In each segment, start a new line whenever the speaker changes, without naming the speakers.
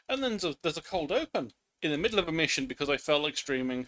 And then there's a cold open in the middle of a mission because I felt like streaming.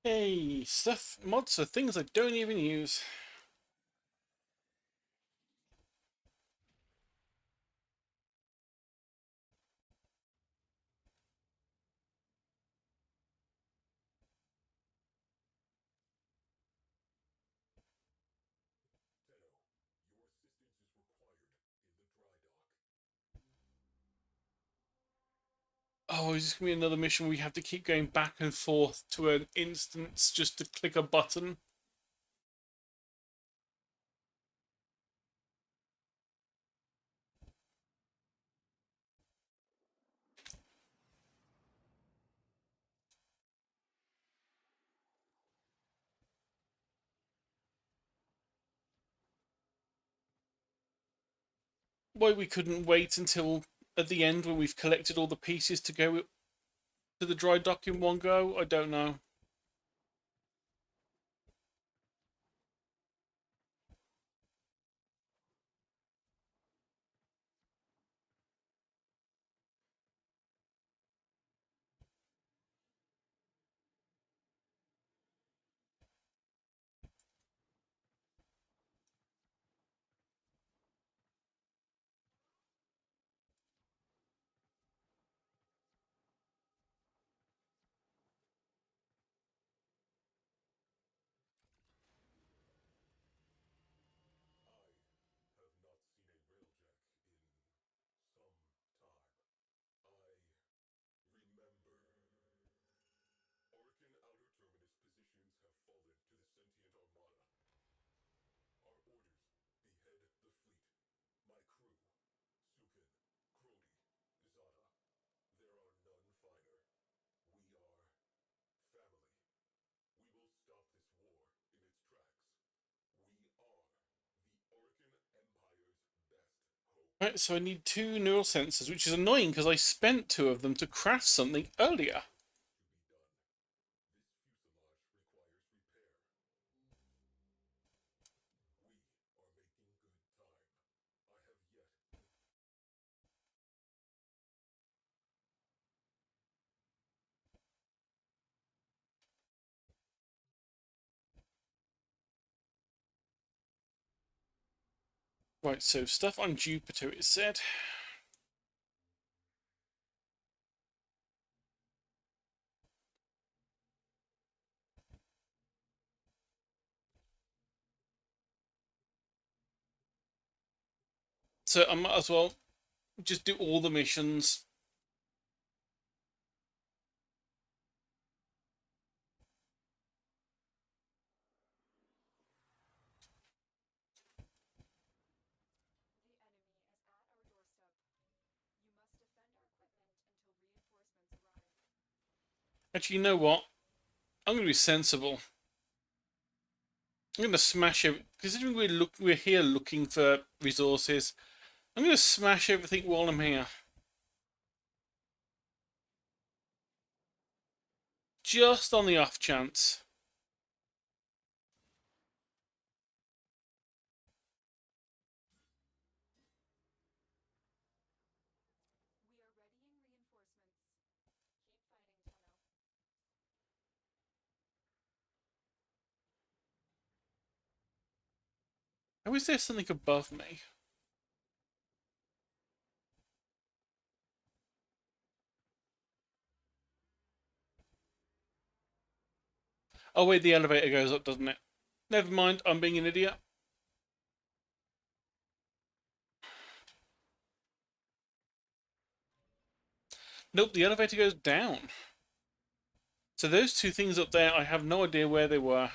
Hey, stuff, mods are things I don't even use. Oh, is this gonna be another mission where we have to keep going back and forth to an instance just to click a button? Why we couldn't wait until at the end when we've collected all the pieces to go to the dry dock in one go? I don't know. Right, so I need two neural sensors, which is annoying because I spent two of them to craft something earlier. Right, so stuff on Jupiter, it said. So I might as well just do all the missions. Actually, you know what? I'm going to be sensible. I'm going to smash it. Considering we're here looking for resources, I'm going to smash everything while I'm here. Just on the off chance. How is there something above me? Oh wait, the elevator goes up, doesn't it? Never mind, I'm being an idiot. Nope, the elevator goes down. So those two things up there, I have no idea where they were.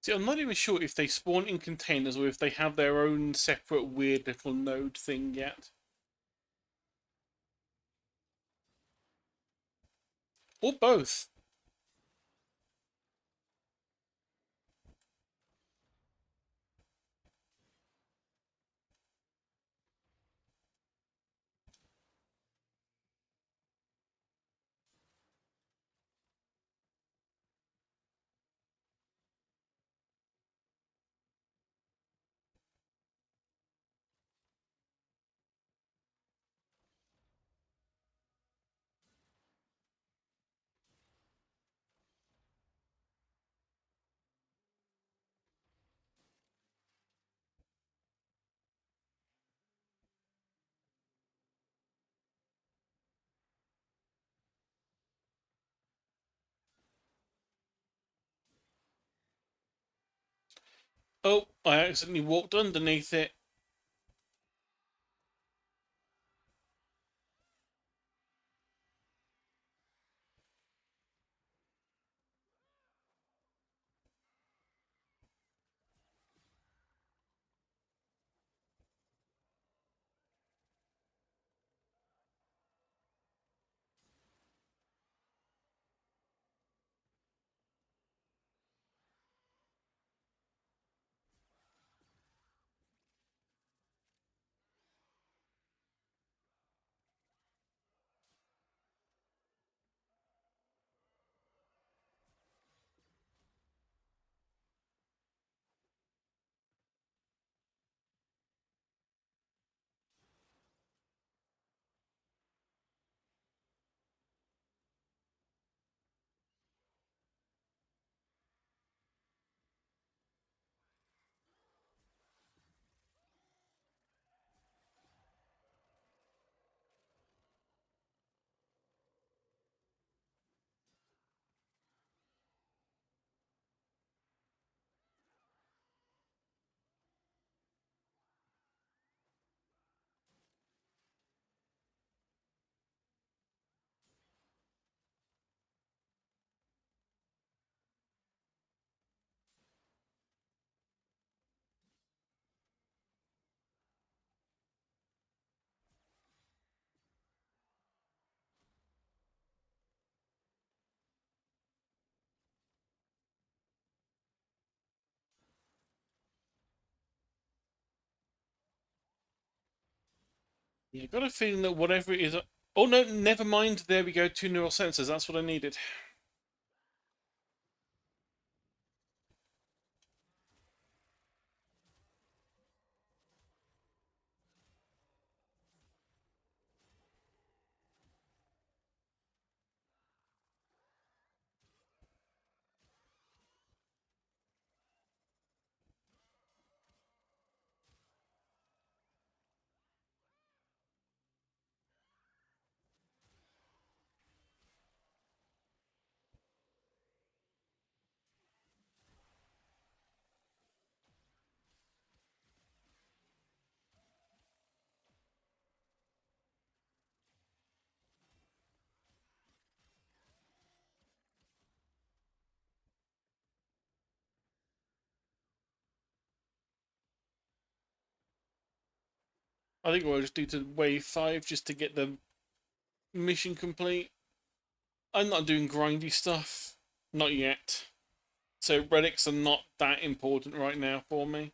See, I'm not even sure if they spawn in containers or if they have their own separate weird little node thing yet. Or both. Oh, I accidentally walked underneath it. Yeah, got a feeling that whatever it is. Oh no, never mind. There we go. Two neural sensors. That's what I needed. I think we'll just do to wave 5 just to get the mission complete. I'm not doing grindy stuff. Not yet. So relics are not that important right now for me.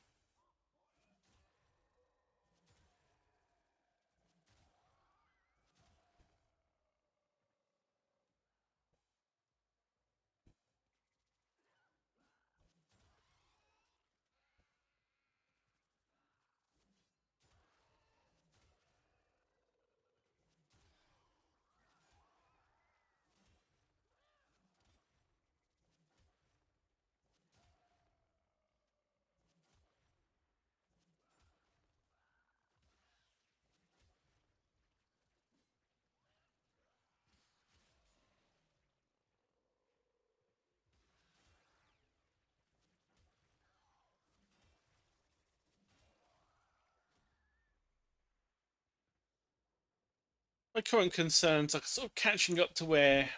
My current concerns are sort of catching up to where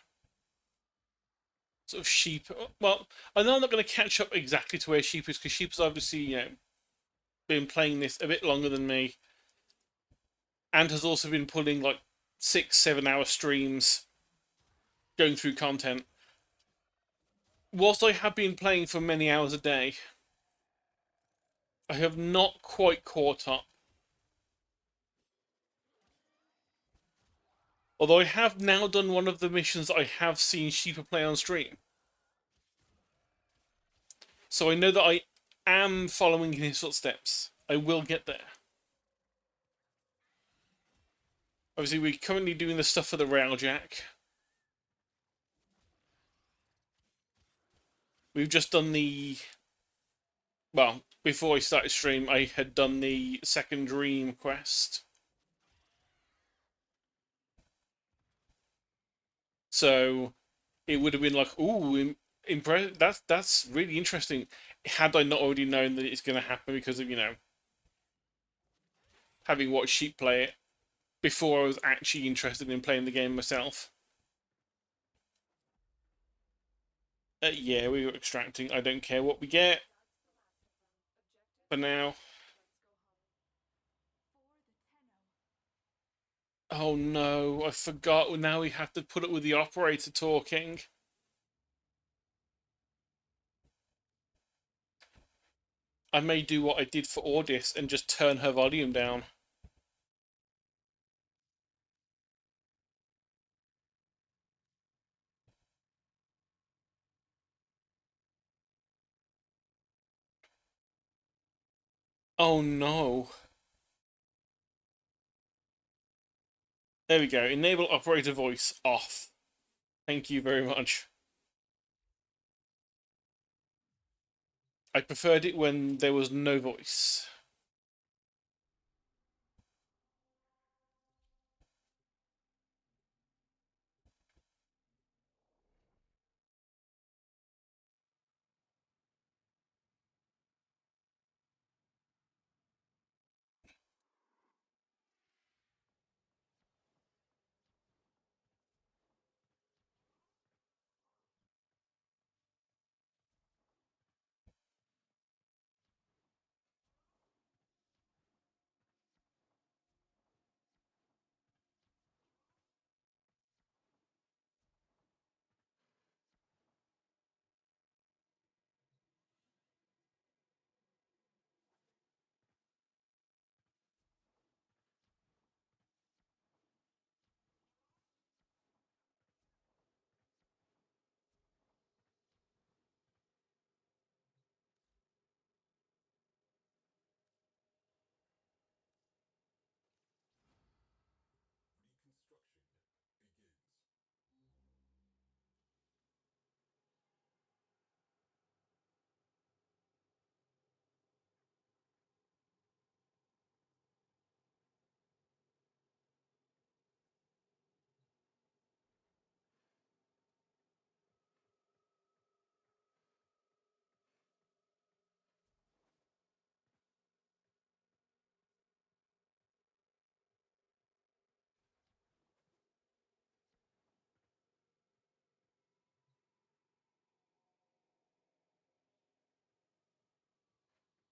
sort of sheep. Well, I know I'm not going to catch up exactly to where sheep is because sheep has obviously been playing this a bit longer than me, and has also been pulling like 6-7 hour streams going through content. Whilst I have been playing for many hours a day, I have not quite caught up. Although I have now done one of the missions I have seen Sheepa play on stream. So I know that I am following in his footsteps. I will get there. Obviously, we're currently doing the stuff for the railjack. We've just done the. Well, before I started stream, I had done the second dream quest. So it would have been like, ooh, that's really interesting. Had I not already known that it's going to happen because of having watched Sheep play it before I was actually interested in playing the game myself. Yeah, we were extracting. I don't care what we get for now. Oh no, I forgot. Now we have to put it with the operator talking. I may do what I did for Audis and just turn her volume down. Oh no. There we go. Enable operator voice off. Thank you very much. I preferred it when there was no voice.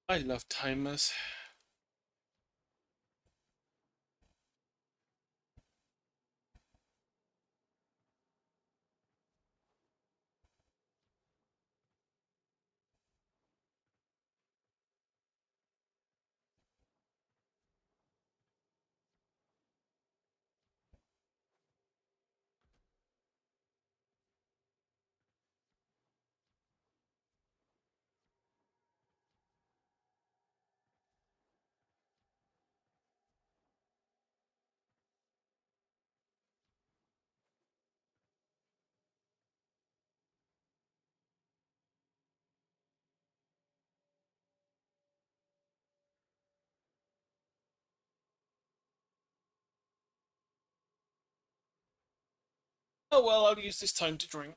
I love timers. Oh well, I'll use this time to drink.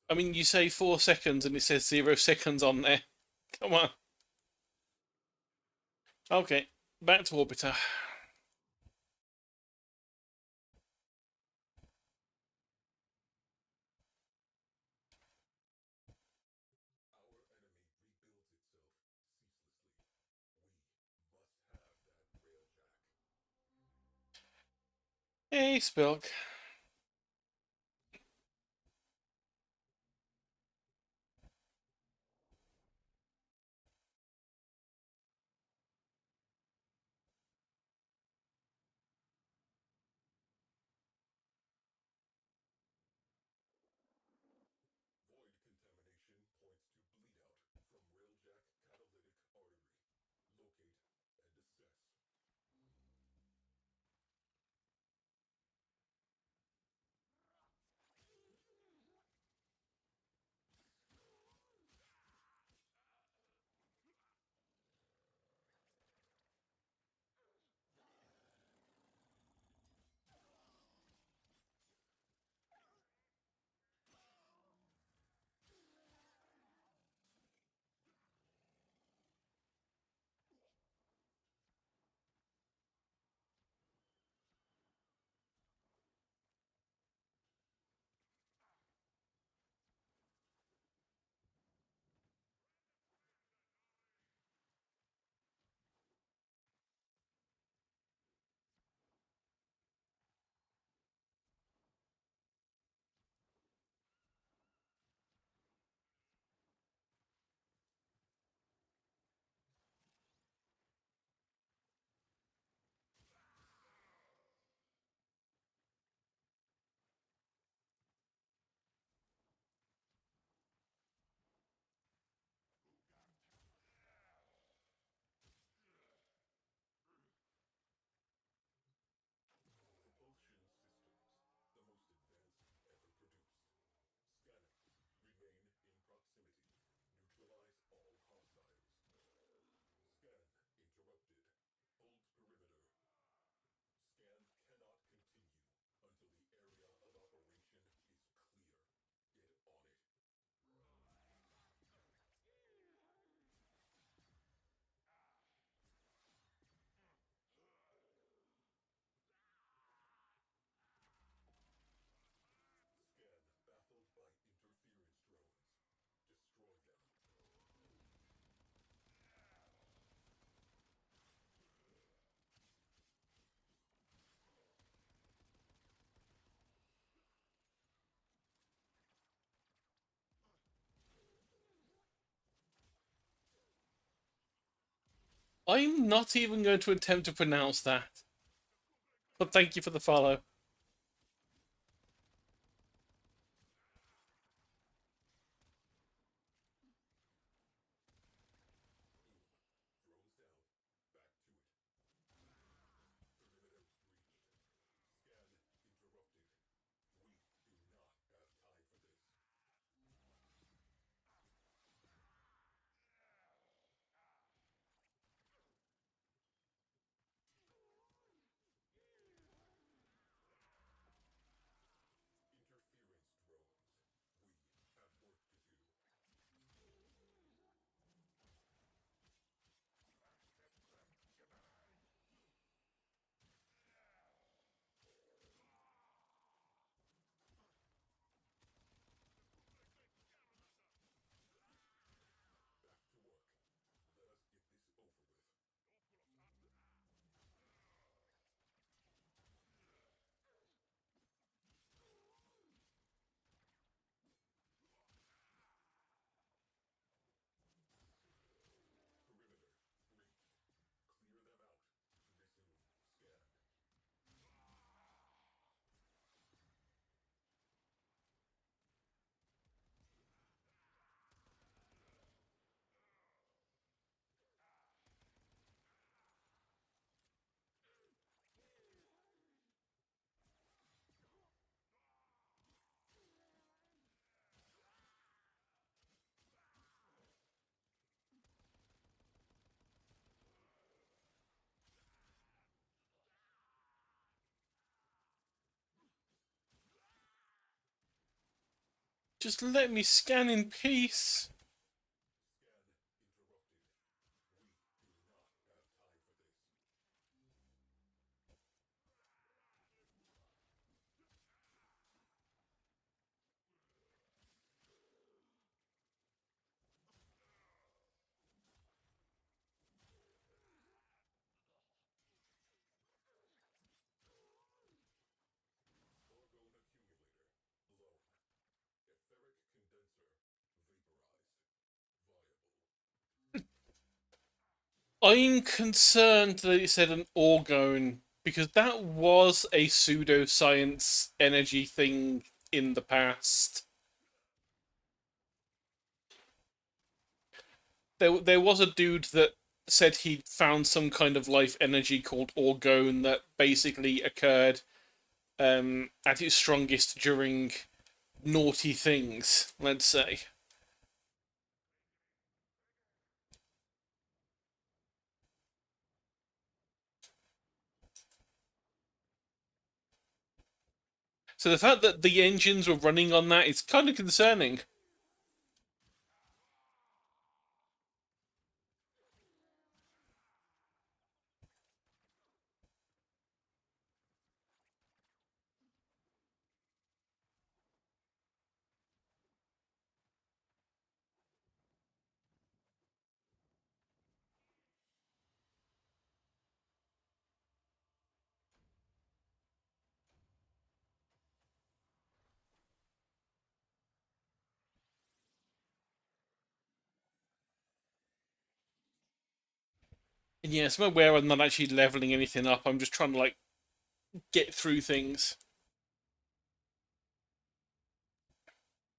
I mean, you say 4 seconds and it says 0 seconds on there. Come on. Okay, back to Orbiter. Hey, Spilk. I'm not even going to attempt to pronounce that. But thank you for the follow. Just let me scan in peace. I'm concerned that it said an orgone because that was a pseudoscience energy thing in the past. There was a dude that said he'd found some kind of life energy called orgone that basically occurred at its strongest during naughty things, let's say. So the fact that the engines were running on that is kind of concerning. And yes, I'm aware I'm not actually leveling anything up. I'm just trying to like get through things.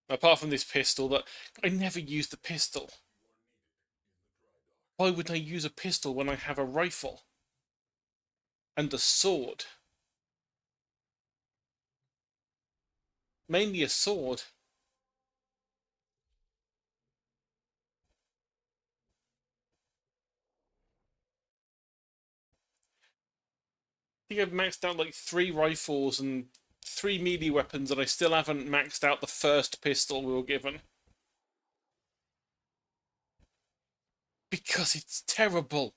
Apart from this pistol, that I never use the pistol. Why would I use a pistol when I have a rifle and a sword? Mainly a sword. I think I've maxed out like 3 rifles and 3 melee weapons, and I still haven't maxed out the first pistol we were given. Because it's terrible.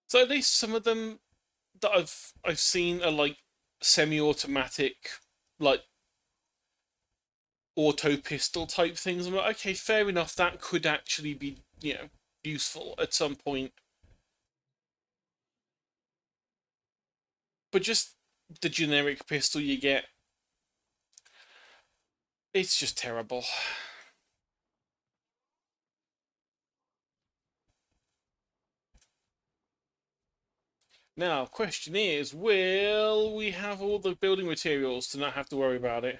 So at least some of them that I've seen are like semi-automatic, like auto pistol type things. I'm like, okay, fair enough. That could actually be, useful at some point. But just the generic pistol you get, it's just terrible. Now, question is, will we have all the building materials to not have to worry about it?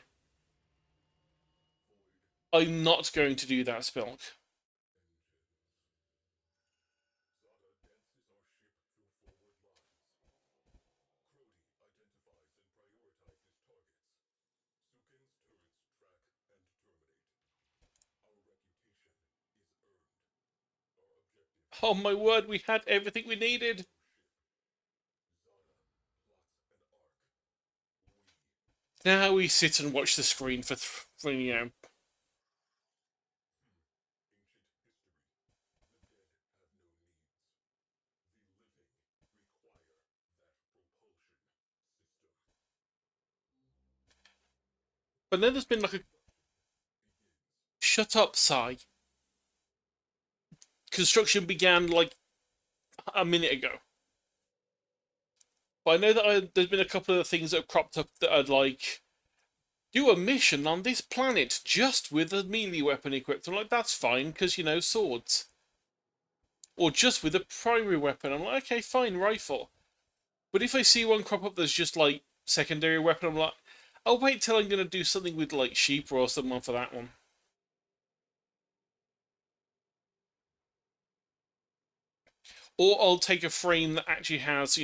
I'm not going to do that, Spilk. Oh my word, we had everything we needed. Now we sit and watch the screen for. But then there's been like a shut up sigh. Construction began like a minute ago. But I know that there's been a couple of things that have cropped up that are like, do a mission on this planet just with a melee weapon equipped. I'm like, that's fine, because, swords. Or just with a primary weapon. I'm like, okay, fine, rifle. But if I see one crop up that's just like secondary weapon, I'm like, I'll wait till I'm going to do something with like sheep or someone for that one. Or I'll take a frame that actually has,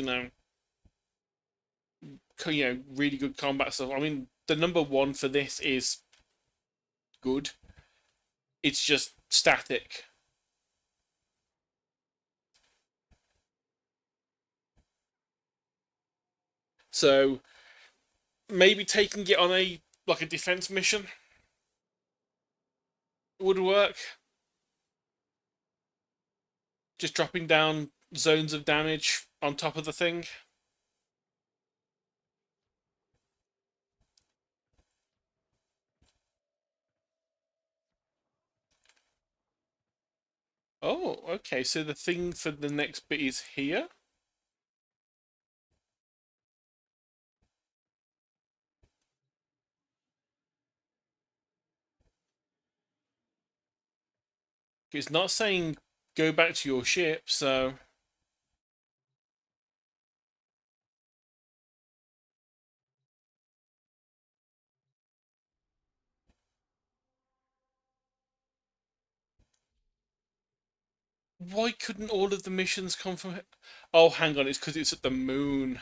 really good combat stuff. I mean, the number one for this is good. It's just static. So maybe taking it on a like a defense mission would work. Just dropping down zones of damage on top of the thing. Oh, okay. So the thing for the next bit is here. It's not saying go back to your ship, so why couldn't all of the missions come from? Oh, hang on, it's because it's at the moon.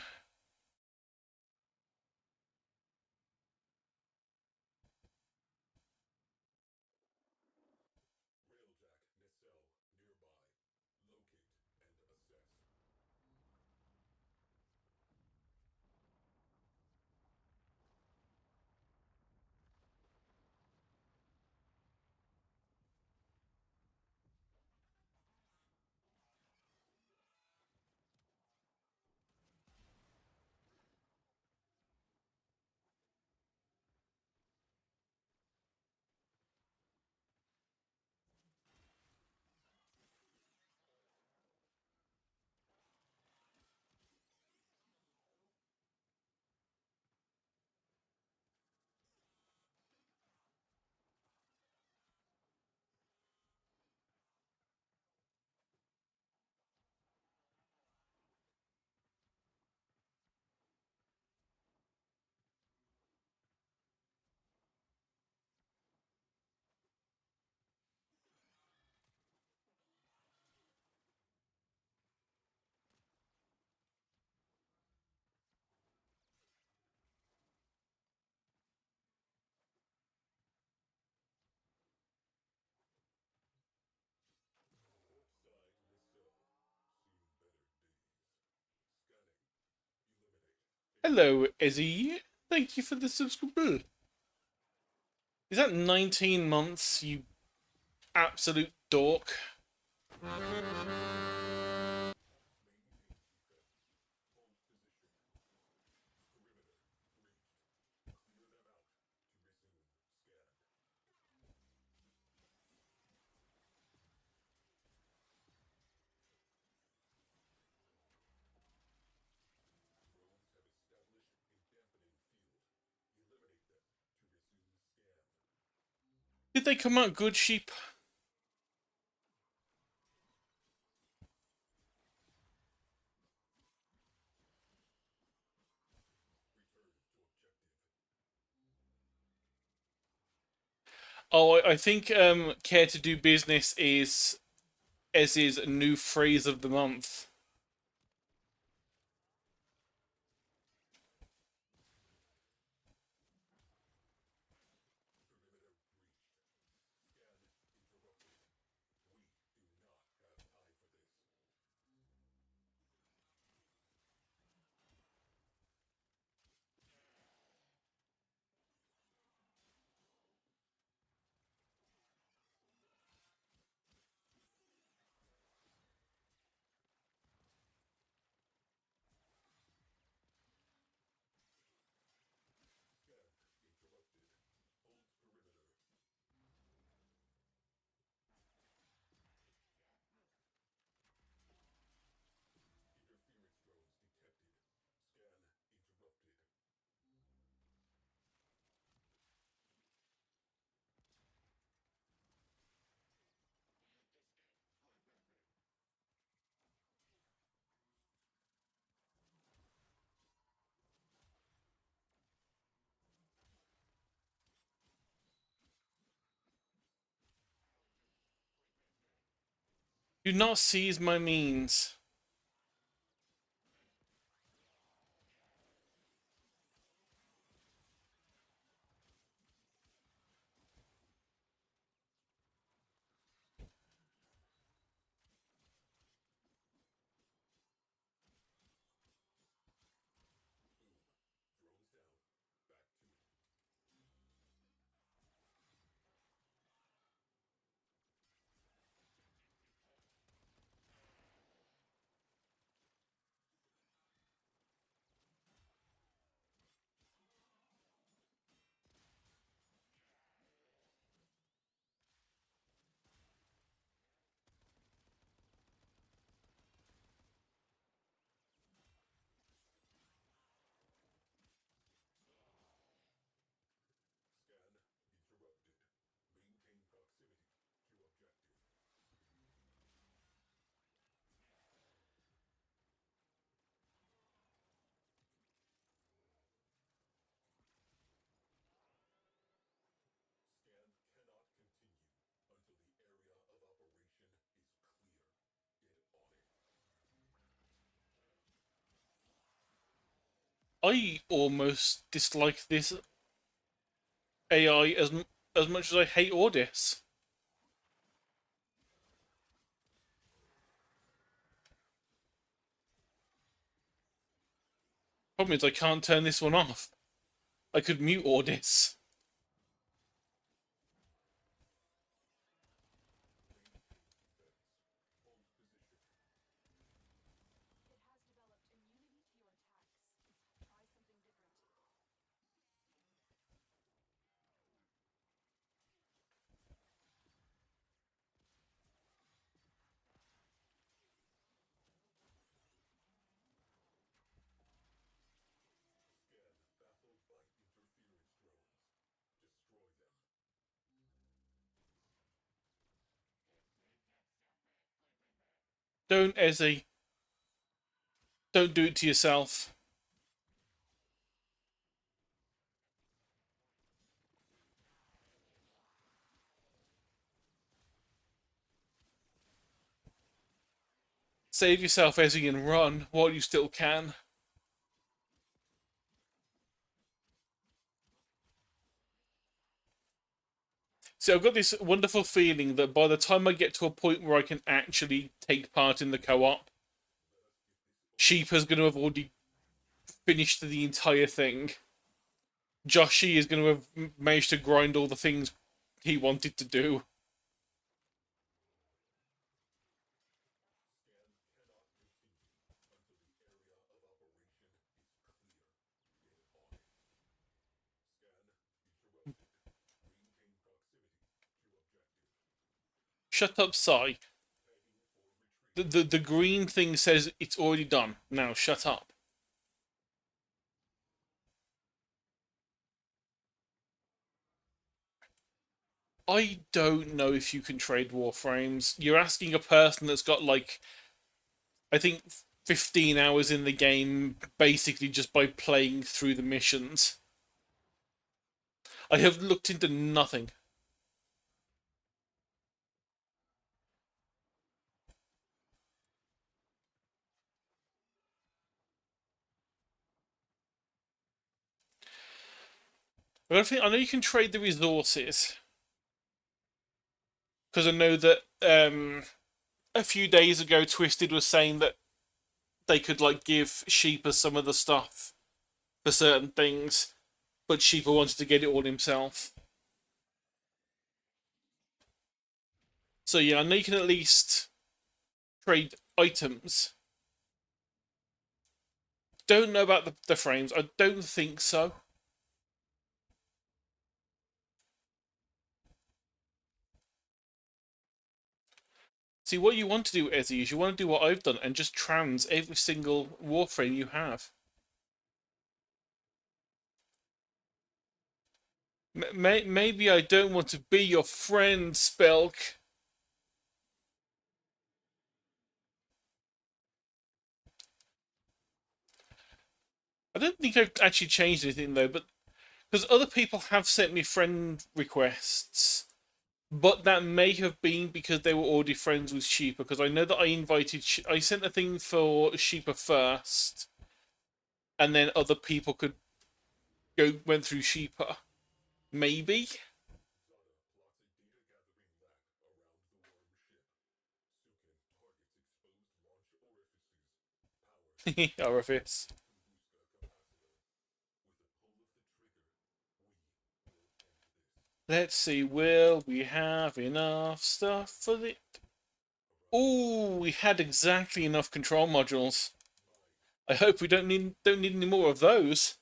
Hello, Ezzy. Thank you for the subscribe. Is that 19 months, you absolute dork? Did they come out good, sheep? Oh, I think care to do business is Ezzy's new phrase of the month. Do not seize my means. I almost dislike this AI as much as I hate Ordis. Problem is I can't turn this one off. I could mute Ordis. Don't, Ezzy. Don't do it to yourself. Save yourself, Ezzy, and run while you still can. So I've got this wonderful feeling that by the time I get to a point where I can actually take part in the co-op, Sheepa's going to have already finished the entire thing. Joshy is going to have managed to grind all the things he wanted to do. Shut up, Sai. The green thing says it's already done. Now shut up. I don't know if you can trade Warframes. You're asking a person that's got, like, I think 15 hours in the game basically just by playing through the missions. I have looked into nothing. I know you can trade the resources because I know that a few days ago Twisted was saying that they could, like, give Sheepa some of the stuff for certain things, but Sheepa wanted to get it all himself. So yeah, I know you can at least trade items. Don't know about the frames. I don't think so. See, what you want to do, Ezzy, is you want to do what I've done and just trans every single Warframe you have. Maybe I don't want to be your friend, Spelk. I don't think I've actually changed anything though, but because other people have sent me friend requests, but that may have been because they were already friends with Sheepa. Because I know that I sent a thing for Sheepa first, and then other people could went through Sheepa. Maybe. Orifice. Let's see, will we have enough stuff for it? Oh, we had exactly enough control modules. I hope we don't need any more of those.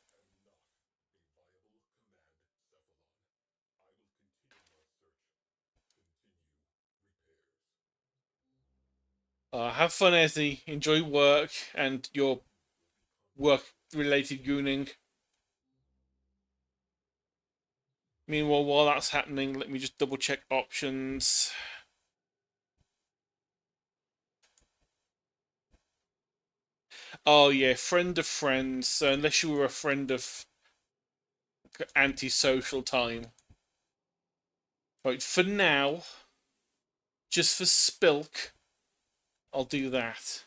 Have fun, Ezzy. Enjoy work and your work-related gooning. Meanwhile, while that's happening, let me just double check options. Oh yeah, friend of friends. So unless you were a friend of antisocial time. Right, for now, just for Spilk, I'll do that.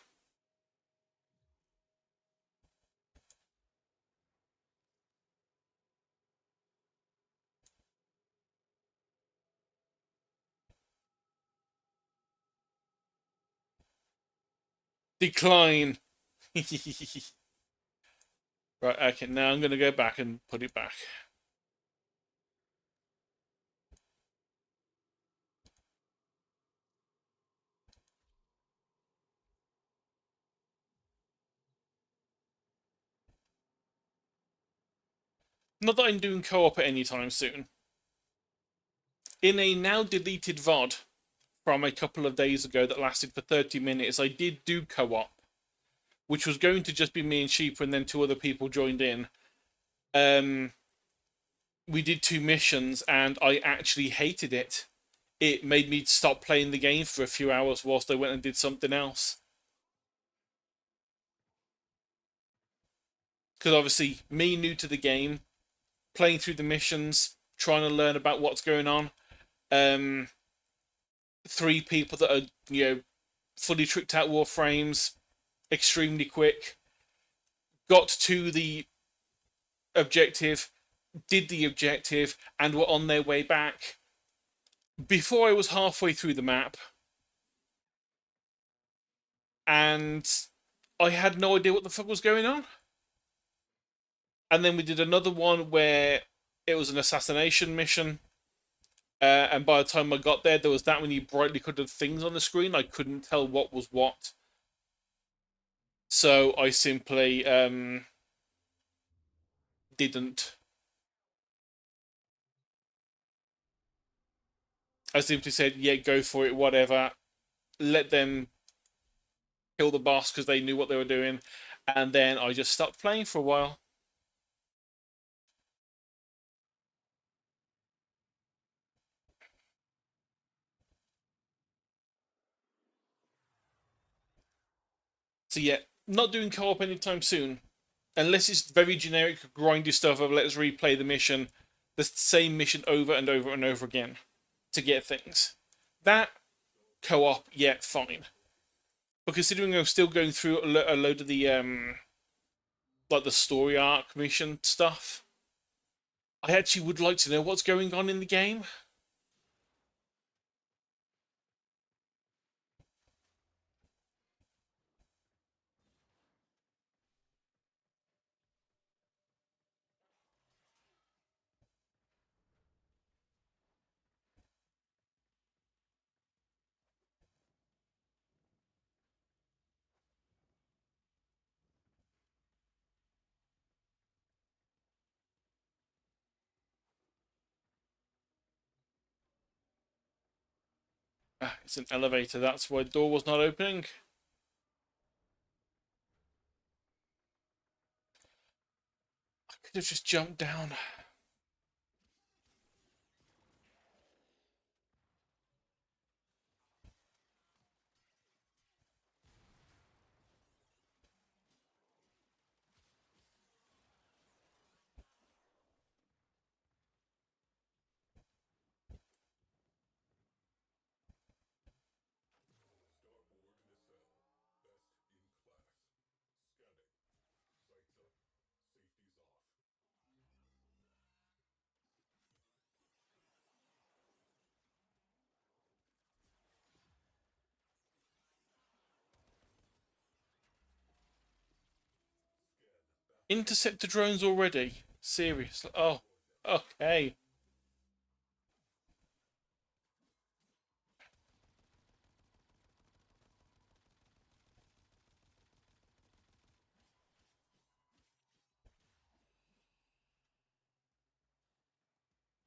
Decline. Right, okay, now I'm going to go back and put it back. Not that I'm doing co-op at any time soon. In a now deleted VOD from a couple of days ago that lasted for 30 minutes, I did do co-op, which was going to just be me and Sheep, and then two other people joined in. We did two missions, and I actually hated it. It made me stop playing the game for a few hours whilst I went and did something else. Because obviously, me new to the game, playing through the missions, trying to learn about what's going on. Um, Three people that are fully tricked out Warframes, extremely quick. Got to the objective, did the objective, and were on their way back. Before I was halfway through the map, and I had no idea what the fuck was going on. And then we did another one where it was an assassination mission. And by the time I got there, there was that many brightly colored things on the screen, I couldn't tell what was what. So I simply didn't. I simply said, yeah, go for it, whatever. Let them kill the boss because they knew what they were doing. And then I just stopped playing for a while. So yeah, not doing co-op anytime soon. Unless it's very generic, grindy stuff of let's replay the same mission over and over and over again to get things. That co-op, yeah, fine. But considering I'm still going through a load of the like the story arc mission stuff, I actually would like to know what's going on in the game. Ah, it's an elevator. That's why the door was not opening. I could have just jumped down. Interceptor drones already? Seriously? Oh, okay.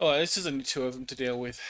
Oh, this is only two of them to deal with.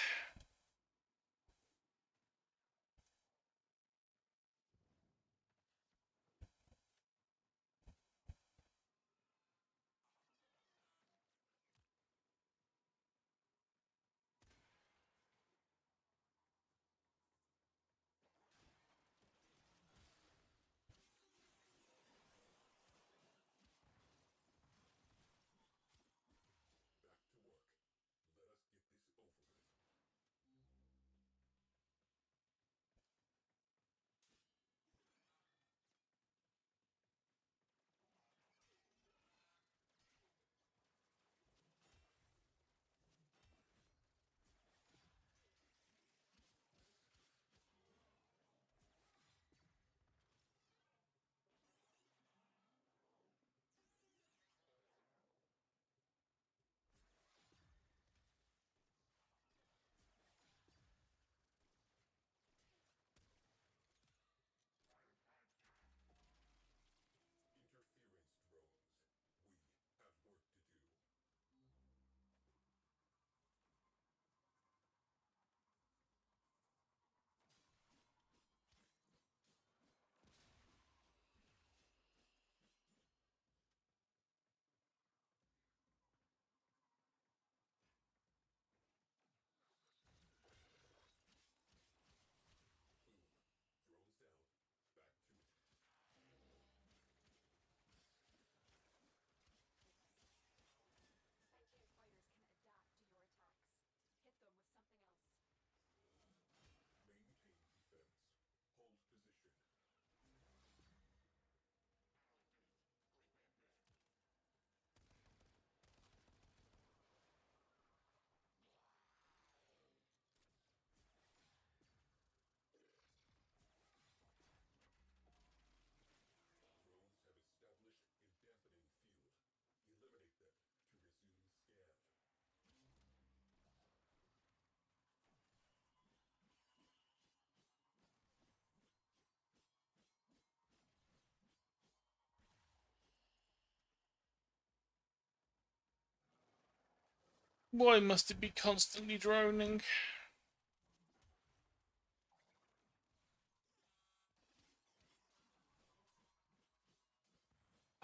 Why must it be constantly droning?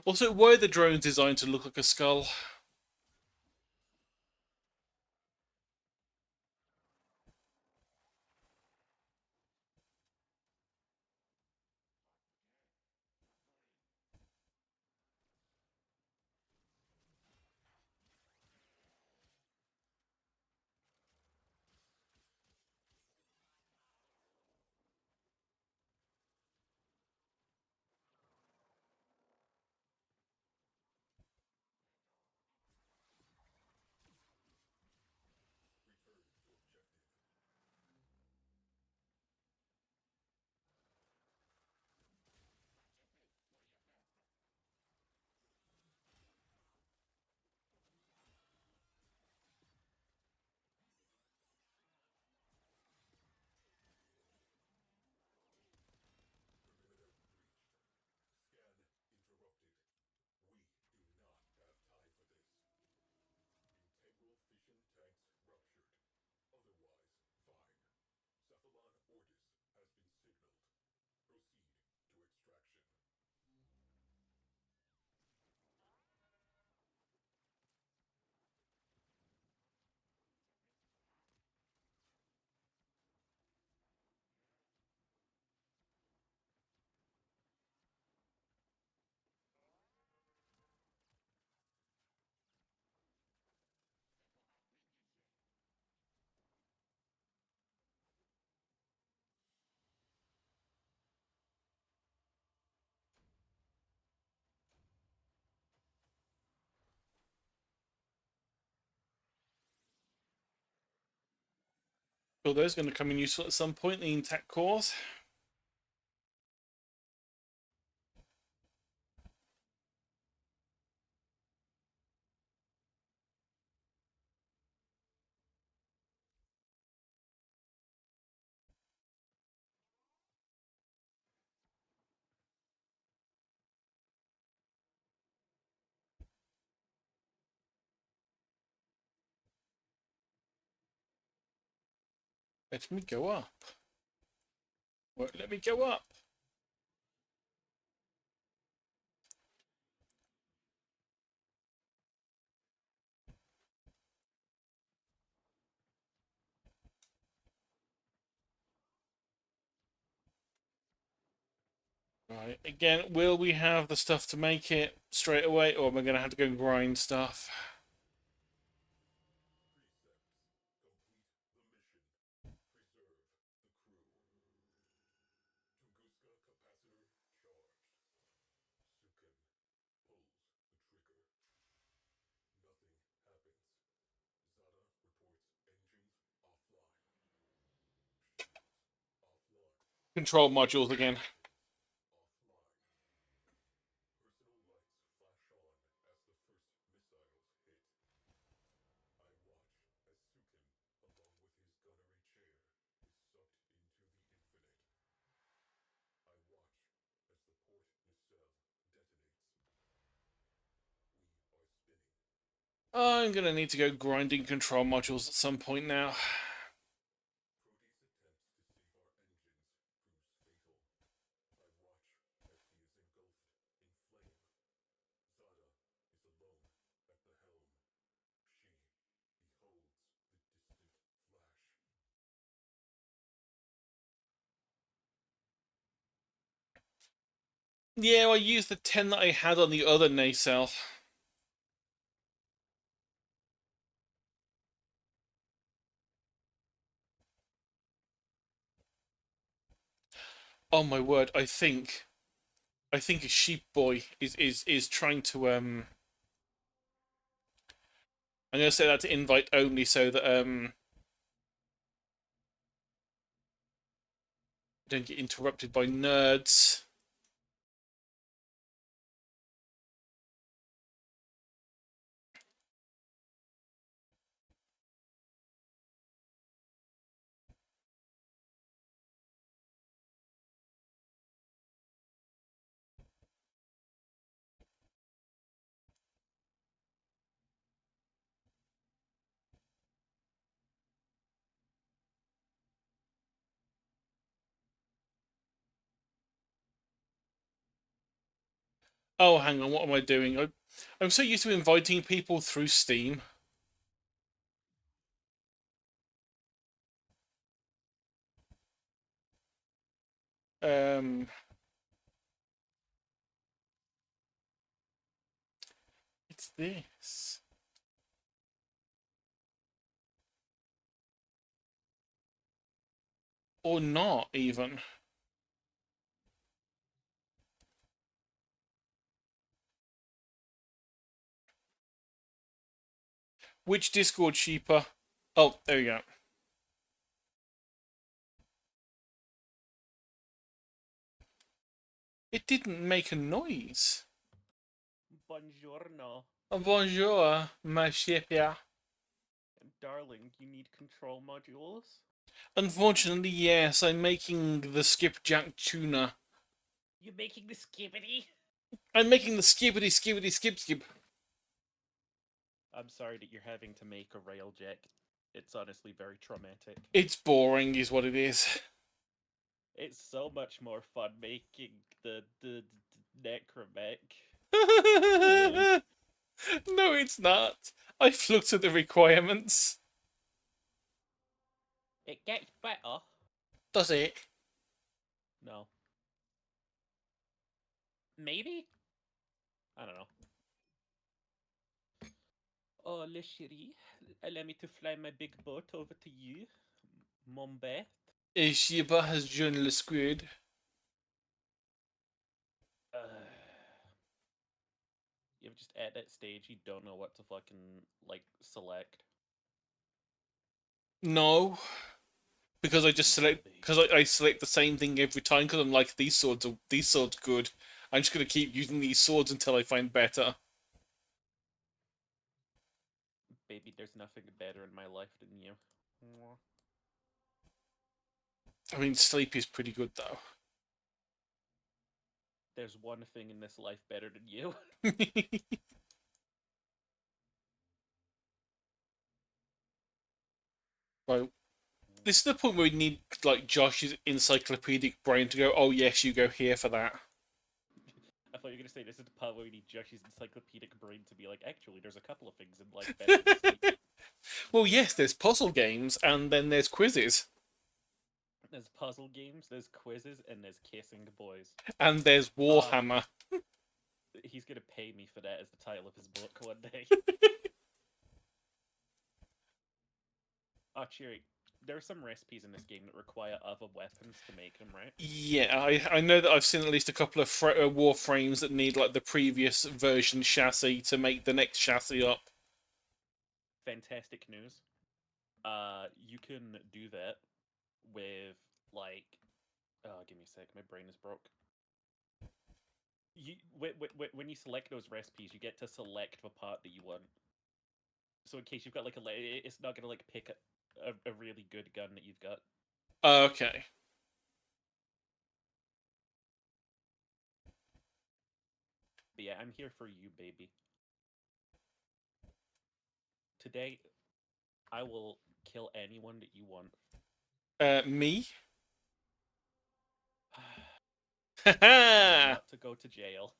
Also, why are the drones designed to look like a skull? Well, those are going to come in useful at some point, the intact cores. Let me go up. Won't let me go up. Right, again, will we have the stuff to make it straight away, or am I going to have to go and grind stuff? Control modules again. I'm going to need to go grinding control modules at some point now. Yeah, I used the 10 that I had on the other nacelle. Oh my word, I think a sheep boy is trying to I'm gonna say that to invite only so that don't get interrupted by nerds. Oh, hang on, what am I doing? I'm so used to inviting people through Steam. Um, it's this. Or not, even. Which Discord cheaper? Oh, there we go. It didn't make a noise.
Buongiorno.
Oh, bonjour, ma chère.
Darling, you need control modules?
Unfortunately, yes, I'm making the skipjack tuna.
You making the skibbity?
I'm making the skibbity skibbity skip skip.
I'm sorry that you're having to make a railjack. It's honestly very traumatic.
It's boring, is what it is.
It's so much more fun making the necromech.
No, it's not. I've looked at the requirements.
It gets better.
Does it?
No. Maybe? I don't know. Oh, le chérie, allow me to fly my big boat over to you, mon bête.
Shiba has joined the squid.
You ever just at that stage you don't know what to fucking like select?
No, because I just select because I select the same thing every time because I'm like these swords good. I'm just gonna keep using these swords until I find better.
Baby, there's nothing better in my life than you.
I mean, sleep is pretty good though.
There's one thing in this life better than you.
Right. This is the point where we need like Josh's encyclopedic brain to go. Oh yes, you go here for that.
I thought you were gonna say this is the part where we need Josh's encyclopedic brain to be like, actually, there's a couple of things in life better than sleep.
Well, yes, there's puzzle games and then there's quizzes.
There's puzzle games, there's quizzes, and there's kissing boys.
And there's Warhammer.
He's gonna pay me for that as the title of his book one day. Oh, Cheery, there are some recipes in this game that require other weapons to make them, right?
Yeah, I know that I've seen at least a couple of Warframes that need like the previous version chassis to make the next chassis up.
Fantastic news. You can do that with like, oh, give me a sec, my brain is broke. When you select those recipes, you get to select the part that you want. So in case you've got like it's not gonna like pick a really good gun that you've got.
Okay.
But yeah, I'm here for you, baby. Today, I will kill anyone that you want.
Me?
Not to go to jail.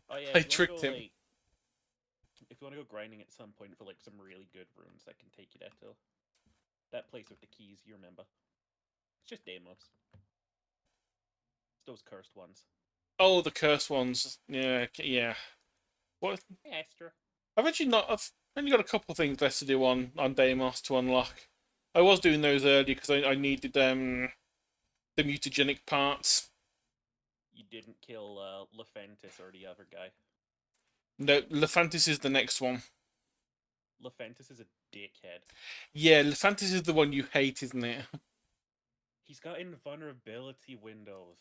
Oh yeah,
I tricked him.
like, if you want to go grinding at some point for like some really good runes, I can take you there to that place with the keys. You remember? It's just Deimos. It's those cursed ones.
Oh, the cursed ones. Yeah, yeah. What?
Hey, Astra.
I've actually not. I've only got a couple of things left to do on Deimos to unlock. I was doing those earlier because I needed the mutagenic parts.
You didn't kill Lephantis or the other guy.
No, Lephantis is the next one.
Lephantis is a dickhead.
Yeah, Lephantis is the one you hate, isn't it?
He's got invulnerability windows.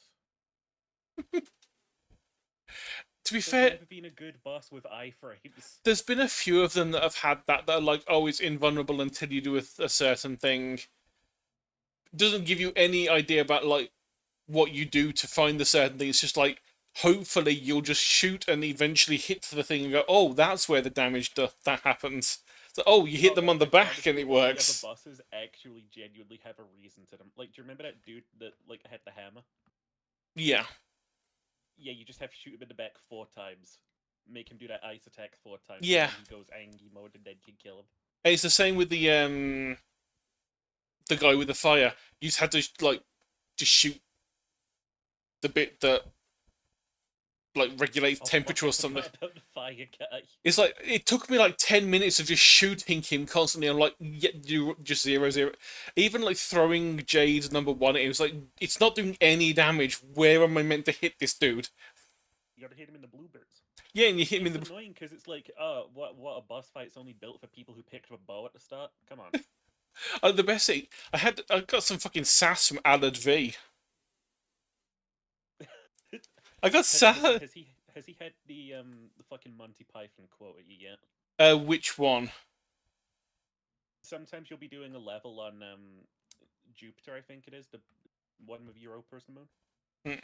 To be fair,
never been a good boss with iframes.
There's been a few of them that have had that are like, oh, it's invulnerable until you do a certain thing. Doesn't give you any idea about like what you do to find the certain thing. It's just like hopefully you'll just shoot and eventually hit the thing and go, oh, that's where the damage that happens. So, oh, you hit them on the back and it works.
The bosses actually genuinely have a reason to them. Like, do you remember that dude that like had the hammer?
Yeah.
Yeah, you just have to shoot him in the back 4 times. Make him do that ice attack 4 times,
Yeah,
and then he goes Angie mode, and then can kill him.
and it's the same with the guy with the fire. You just had to like just shoot the bit that like regulates
Oh fuck!
temperature
I
or something.
forgot about the fire guy.
It's like it took me like 10 minutes of just shooting him constantly. I'm like, yeah, you just 0-0. Even like throwing Jade's #1, it was like it's not doing any damage. Where am I meant to hit this dude?
You gotta hit him in the bluebirds.
Yeah, and you hit him in
It's
the.
annoying because it's like, what a boss fight's only built for people who picked up a bow at the start. Come on.
The best thing I got some fucking sass from Alad V. I got sass.
Has he had the fucking Monty Python quote at you yet?
Which one?
Sometimes you'll be doing a level on Jupiter, I think it is, the one with Europa's the moon.
Mm.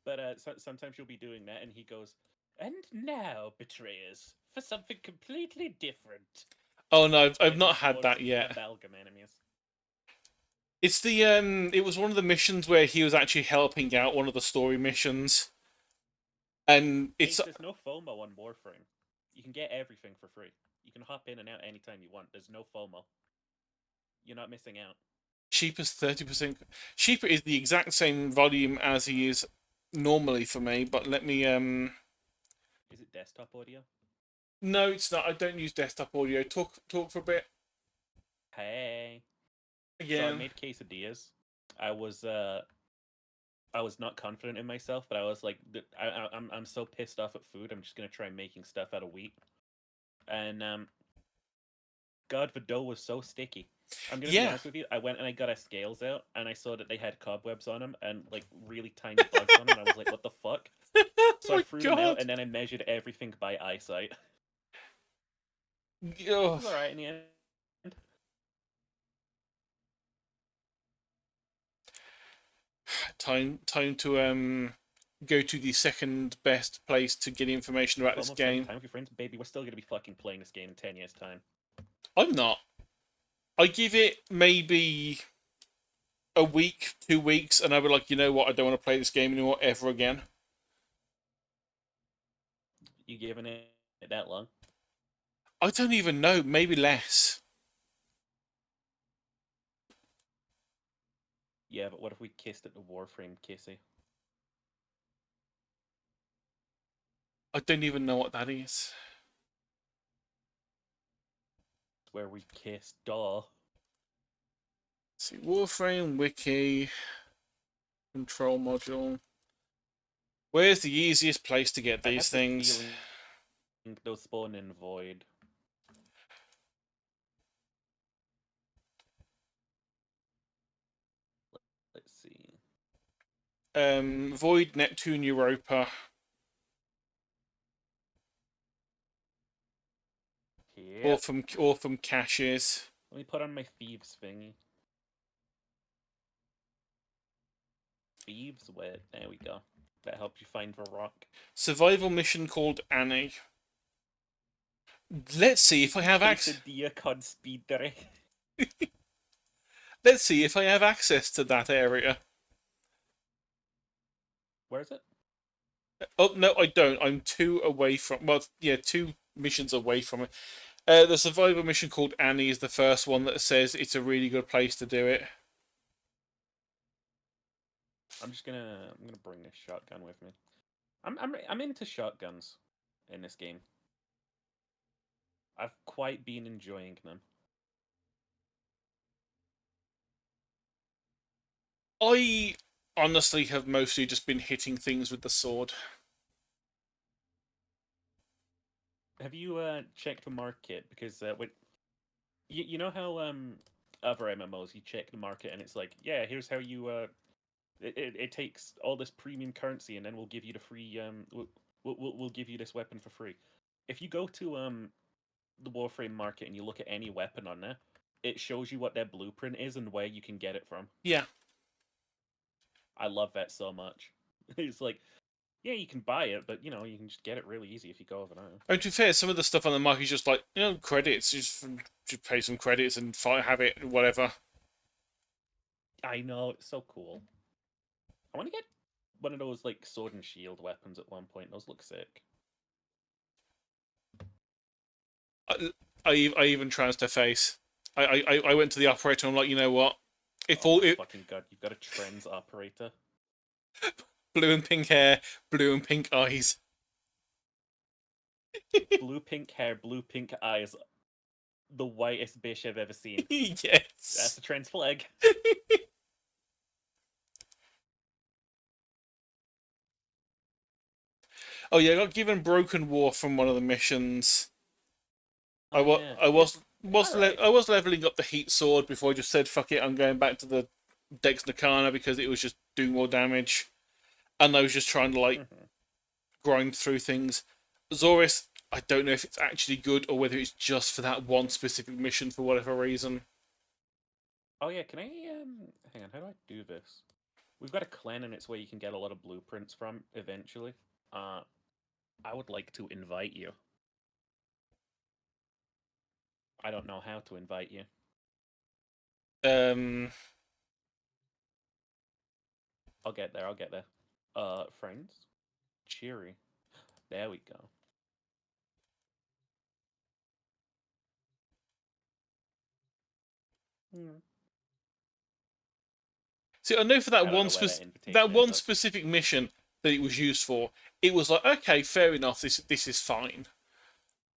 But sometimes you'll be doing that, and he goes, "And now, betrayers, for something completely different."
Oh no, I've
And
not
he
had that
spawns
yet.
Amalgam enemies.
It's the it was one of the missions where he was actually helping out one of the story missions, and it's
There's no FOMO on Warframe. You can get everything for free. You can hop in and out anytime you want. There's no FOMO. You're not missing out.
Sheeper's 30%. Sheeper is the exact same volume as he is normally for me, but let me
Is it desktop audio?
No, it's not. I don't use desktop audio. Talk for a bit.
Hey. So I
Again.
made quesadillas. I was not confident in myself, but I was like, I'm so pissed off at food. I'm just gonna try making stuff out of wheat. And God, the dough was so sticky. I'm gonna be honest with you. I went and I got our scales out, and I saw that they had cobwebs on them and like really tiny bugs on them. And I was like, what the fuck? So
Oh
I
my
threw them out,
God.
and then I measured everything by eyesight. It
Oh.
was alright in the end.
Time to go to the second best place to get information about this
Almost having
game.
time with your friends, baby. We're still gonna be fucking playing this game in 10 years' time.
I'm not. I give it maybe a week, 2 weeks, and I'll be like, you know what? I don't want to play this game anymore ever again.
You giving it that long?
I don't even know. Maybe less.
Yeah, but what if we kissed at the Warframe kissy?
I don't even know what that is.
Where we kissed, duh.
Let's see, Warframe wiki control module. Where's the easiest place to get these things?
They'll spawn in void. Let's see.
Void, Neptune, Europa.
Yeah.
Or from caches.
Let me put on my thieves thingy. Thieves wet. There we go. That helps you find the rock.
Survival mission called Annie. Let's see if I have access. Let's see if I have access to that area.
Where is it?
Oh no, I don't. I'm 2 away from. Well, yeah, 2 missions away from it. The survival mission called Annie is the first one that says it's a really good place to do it.
I'm gonna bring this shotgun with me. I'm into shotguns in this game. I've quite been enjoying them.
I honestly have mostly just been hitting things with the sword.
Have you checked the market? Because when you know how other MMOs you check the market and it's like, yeah, here's how you it takes all this premium currency and then we'll give you the free we'll give you this weapon for free. If you go to the Warframe market and you look at any weapon on there, it shows you what their blueprint is and where you can get it from.
Yeah.
I love that so much. It's like, yeah, you can buy it, but you know, you can just get it really easy if you go over there.
I mean, to be fair, some of the stuff on the market is just like, you know, credits. You just pay some credits and have it, whatever.
I know, it's so cool. I want to get one of those like sword and shield weapons at one point. Those look sick.
I even transfer face. I went to the operator and I'm like, you know what? If
Oh
all
my
it,
fucking god, you've got a trends operator.
blue and pink hair, blue and pink eyes.
Blue pink hair, blue pink eyes. The whitest bitch I've ever seen. That's
Yes.
the trends flag.
Oh yeah, I got given broken war from one of the missions. I
Oh
was
yeah,
I was was
alright.
I was leveling up the heat sword before I just said fuck it. I'm going back to the Dex Nakana because it was just doing more damage, and I was just trying to like
Mhm.
grind through things. Zoris, I don't know if it's actually good or whether it's just for that one specific mission for whatever reason.
Oh yeah, can I hang on, how do I do this? We've got a clan and it's where you can get a lot of blueprints from eventually. Uh I would like to invite you. I don't know how to invite you.
Um,
I'll get there, I'll get there. Friends? Cheery. There we go. Hmm.
see, I know for
I don't know where that
that
invitation ends
one
up.
specific mission that it was used for, it was like okay, fair enough. This is fine.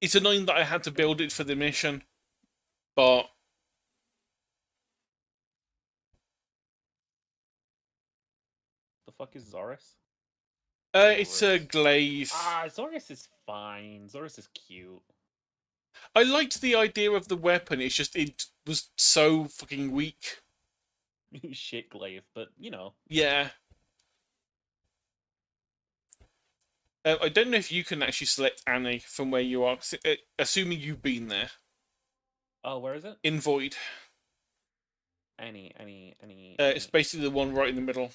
It's annoying that I had to build it for the mission, but
The fuck is Zoris?
it's a
Zoris.
glaive.
Ah, Zoris is fine. Zoris is cute.
I liked the idea of the weapon. It's just it was so fucking weak.
Shit glaive, but you know.
Yeah. I don't know if you can actually select Annie from where you are, assuming you've been there.
Oh, where is it?
In Void. It's
Any.
basically the one right in the middle.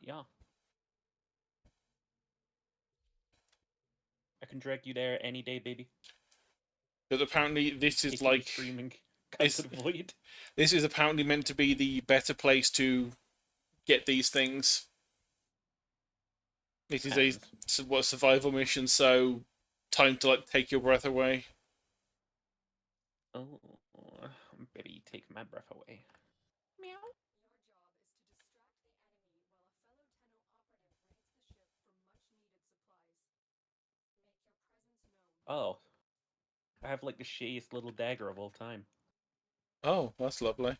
Yeah. I can drag you there any day, baby.
But apparently this is
Kicking and
like
screaming. Come to
this.
the void.
This is apparently meant to be the better place to get these things. It is
And
a survival mission, so time to like take your breath away.
oh, baby, take my breath away. Meow. Oh, I have like the shittiest little dagger of all time.
Oh, that's lovely.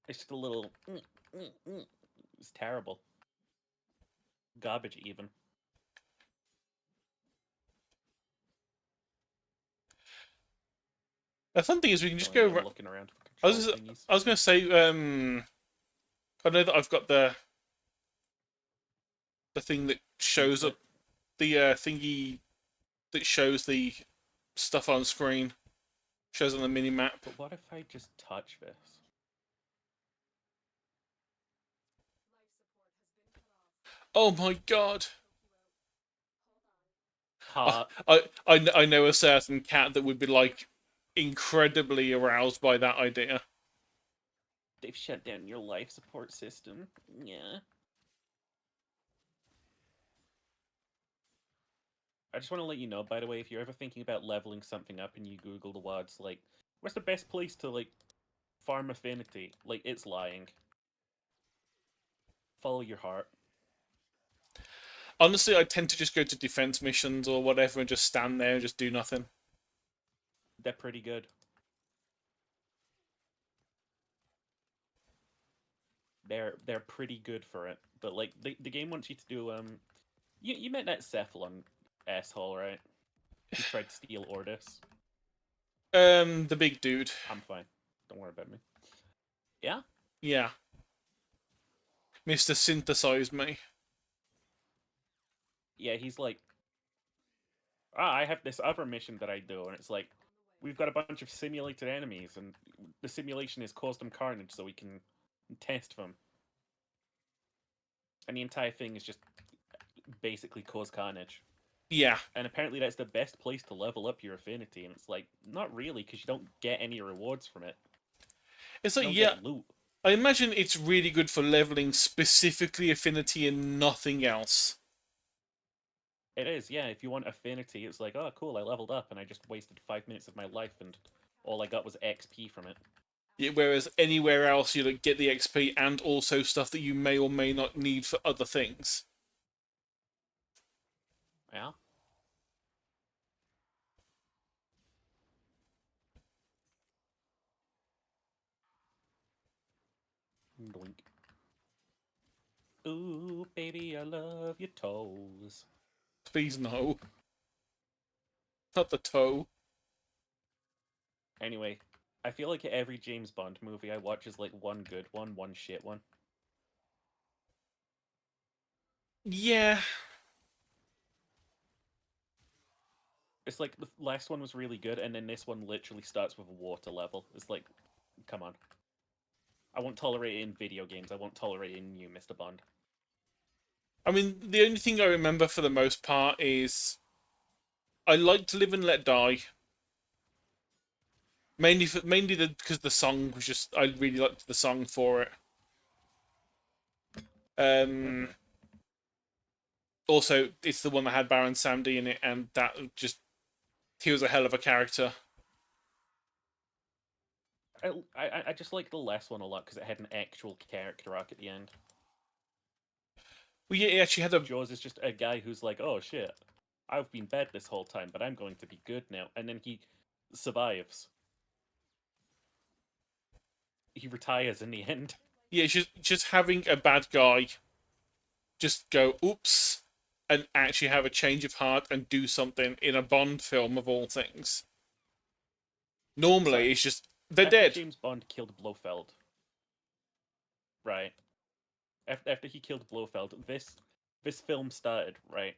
It's just a little. It's terrible. Garbage, even.
The fun thing is we can just
Telling me
go.
I'm looking around for
I
control
was
thingies.
I was gonna say I know that I've got the thing that shows up
Input.
the thingy that shows the stuff on screen, shows on the mini map.
But what if I just touch this?
Oh my god!
Ha!
I know a certain cat that would be like incredibly aroused by that idea.
They've shut down your life support system. Yeah. I just want to let you know, by the way, if you're ever thinking about leveling something up and you Google the words like, where's the best place to like farm affinity? Like, it's lying. Follow your heart.
Honestly, I tend to just go to defense missions or whatever and just stand there and just do nothing.
They're pretty good. They're pretty good for it. But like the game wants you to do you met that Cephalon asshole, right? He tried to steal Ordis.
The big dude.
I'm fine. Don't worry about me. Yeah?
Yeah, Mr. Synthesize Me.
Yeah, he's like, I have this other mission that I do, and it's like, we've got a bunch of simulated enemies, and the simulation has caused them carnage, so we can test them. And the entire thing is just basically cause carnage.
Yeah.
And apparently that's the best place to level up your affinity, and it's like, not really, because you don't get any rewards from it.
It's
You
like,
don't
yeah,
get loot.
I imagine it's really good for leveling specifically affinity and nothing else.
It is, yeah. If you want affinity, it's like, oh, cool, I leveled up and I just wasted 5 minutes of my life and all I got was XP from it.
Yeah, whereas anywhere else, you like, get the XP and also stuff that you may or may not need for other things.
Yeah. Doink. Ooh, baby, I love your toes.
Please no. Not the toe.
Anyway, I feel like every James Bond movie I watch is like one good one shit one.
Yeah.
It's like the last one was really good, and then this one literally starts with a water level. It's like, come on. I won't tolerate it in video games. I won't tolerate it in new Mr. Bond.
I mean, the only thing I remember for the most part is I like to live and let die. Mainly because the song was just I really liked the song for it. Um, Also, it's the one that had Baron Samedi in it, and that just he was a hell of a character.
I just like the last one a lot because it had an actual character arc at the end.
Well, yeah, he actually had a
Jaws is just a guy who's like, oh shit, I've been bad this whole time, but I'm going to be good now. And then he survives. He retires in the end.
yeah, it's just having a bad guy just go oops and actually have a change of heart and do something in a Bond film of all things. Normally,
So,
it's just they're
after
dead.
James Bond killed Blofeld, right? After he killed Blofeld, this film started, right,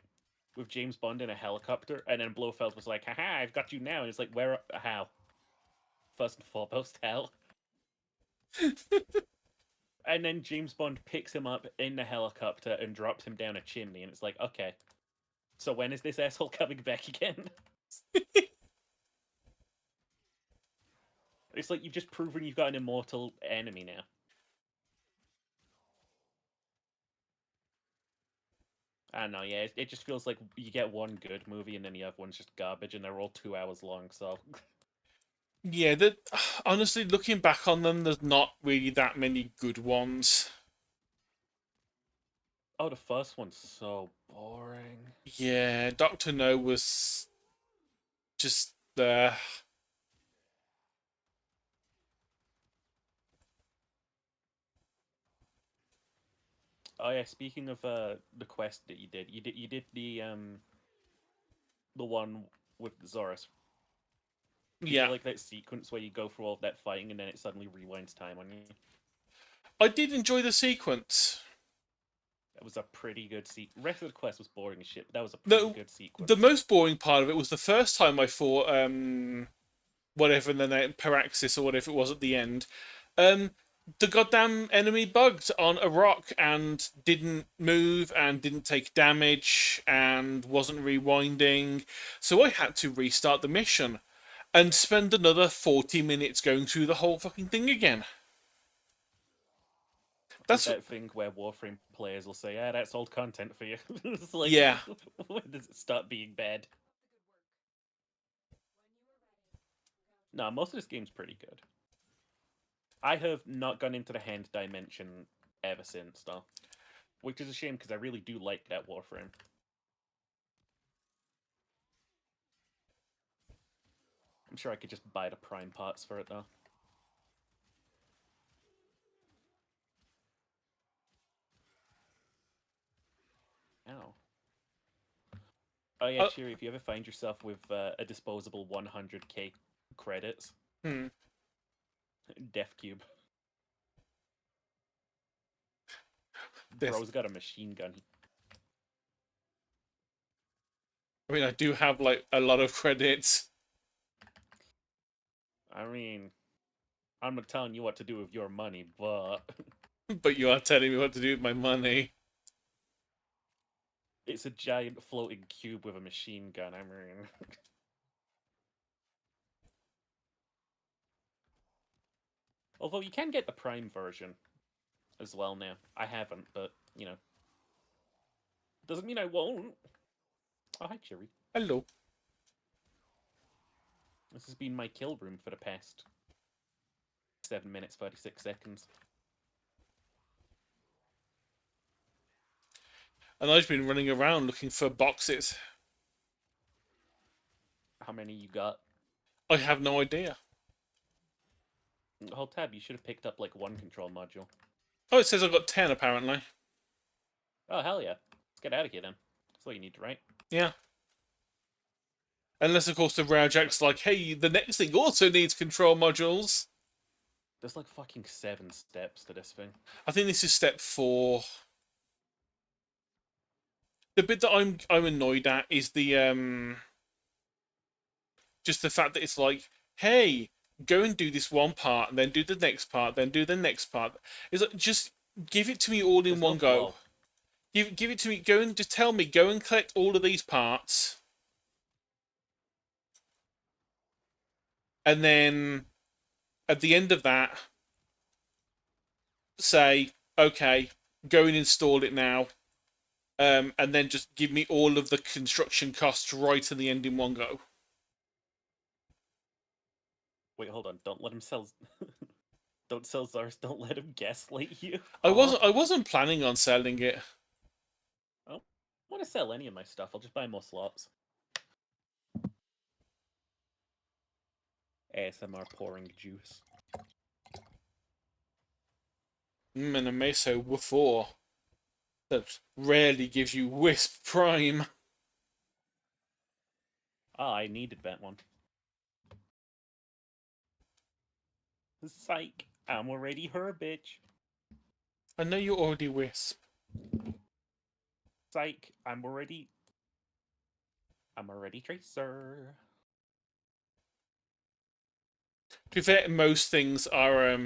with James Bond in a helicopter, and then Blofeld was like, haha, I've got you now. And it's like, where, how? First and foremost, hell. And then James Bond picks him up in the helicopter and drops him down a chimney, and it's like, okay, so when is this asshole coming back again? It's like you've just proven you've got an immortal enemy now. I don't know, yeah, it just feels like you get one good movie and then the other one's just garbage, and they're all 2 hours long, so.
Yeah, that honestly, looking back on them, there's not really that many good ones.
Oh, the first one's so boring.
Yeah, Doctor No was just there.
Oh yeah, speaking of the quest that you did the one with Zorus. Did you
Yeah,
like that sequence where you go through all of that fighting and then it suddenly rewinds time on you?
I did enjoy the sequence.
That was a pretty good sequence. Rest of the quest was boring as shit, but that was a pretty
No,
good
the
sequence.
most boring part of it was the first time I fought whatever the name Paraxis or whatever it was at the end. Um, the goddamn enemy bugged on a rock and didn't move and didn't take damage and wasn't rewinding, so I had to restart the mission and spend another 40 minutes going through the whole fucking thing again.
It's
That's
that thing where Warframe players will say, "Ah, that's old content for you." It's like,
yeah.
when does it start being bad? No, most of this game's pretty good. I have not gone into the hand dimension ever since, though, which is a shame because I really do like that Warframe. I'm sure I could just buy the prime parts for it though. Ow. Oh yeah,
Uh,
Cheery, if you ever find yourself with a disposable 100k credits,
hmm.
Death Cube.
This,
Bro's got a machine gun.
I mean, I do have like a lot of credits,
I mean, I'm not telling you what to do with your money, but
but you are telling me what to do with my money.
it's a giant floating cube with a machine gun. I mean, Although you can get the Prime version as well now. I haven't, but, you know. Doesn't mean I won't. Oh, hi, Cherry.
Hello.
This has been my kill room for the past 7 minutes, 36 seconds.
And I've been running around looking for boxes.
How many you got?
I have no idea.
Hold tab, you should have picked up like one control module.
Oh, it says I've got 10 apparently.
Oh, hell yeah. Let's get out of here then. That's all you need to write.
Yeah. Unless, of course, the Railjack's like, hey, the next thing also needs control modules.
There's like fucking 7 steps to this thing.
I think this is step 4. The bit that I'm annoyed at is the just the fact that it's like, hey, go and do this one part, and then do the next part, then do the next part. It's like, just give it to me all in
There's
one
no
go.
flow.
Give it to me. Go and just tell me. Go and collect all of these parts, and then at the end of that, say, okay, go and install it now, and then just give me all of the construction costs right at the end in one go.
Wait, hold on. Don't let him sell. Don't sell Zars. Don't let him gaslight you.
I wasn't planning on selling it.
I don't want to sell any of my stuff. I'll just buy more slots. ASMR pouring juice.
And a Meso before that rarely gives you Wisp Prime.
Ah, I needed that one. Psych. I'm already her bitch.
I know you're already Wisp.
Psych. I'm already Tracer.
To be fair, most things are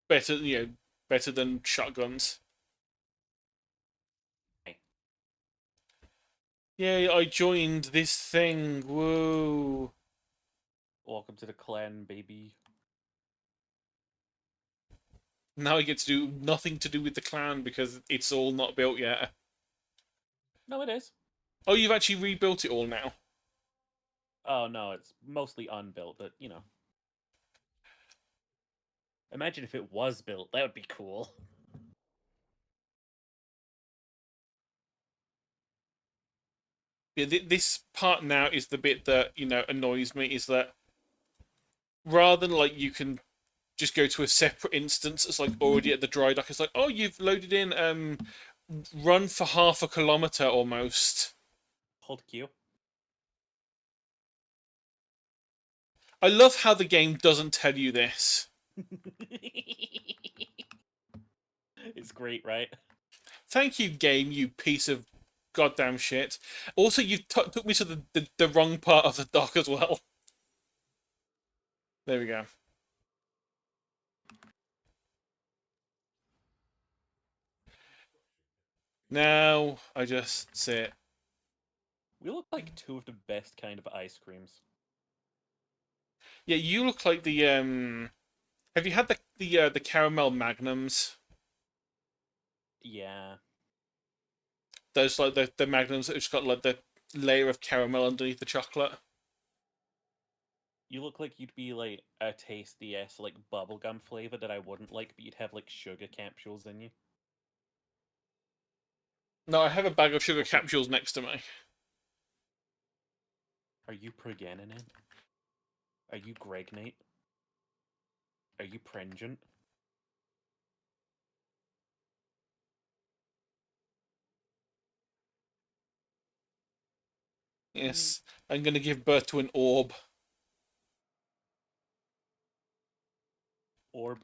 better, better than shotguns.
Hey.
Yay, I joined this thing. Whoa.
Welcome to the clan, baby.
Now I get to do nothing to do with the clan because it's all not built yet.
No, it is.
Oh, you've actually rebuilt it all now.
Oh no, it's mostly unbuilt, but you know. Imagine if it was built. That would be cool.
Yeah, this part now is the bit that, annoys me, is that rather than like you can just go to a separate instance that's like already at the dry dock, it's like, oh, you've loaded in run for half a kilometer almost.
Hold Q.
I love how the game doesn't tell you this.
It's great, right?
Thank you, game, you piece of goddamn shit. Also, you took me to the wrong part of the dock as well. There we go. Now I just sit.
We look like two of the best kind of ice creams.
Yeah, you look like the Have you had the caramel magnums?
Yeah.
Those like the magnums that have just got like the layer of caramel underneath the chocolate.
You look like you'd be like a tasty like bubblegum flavor that I wouldn't like, but you'd have like sugar capsules in you.
No, I have a bag of sugar capsules next to me.
Are you pregnant? Are you Gregnate? Are you pringent?
Yes, I'm gonna give birth to an orb.
Orb.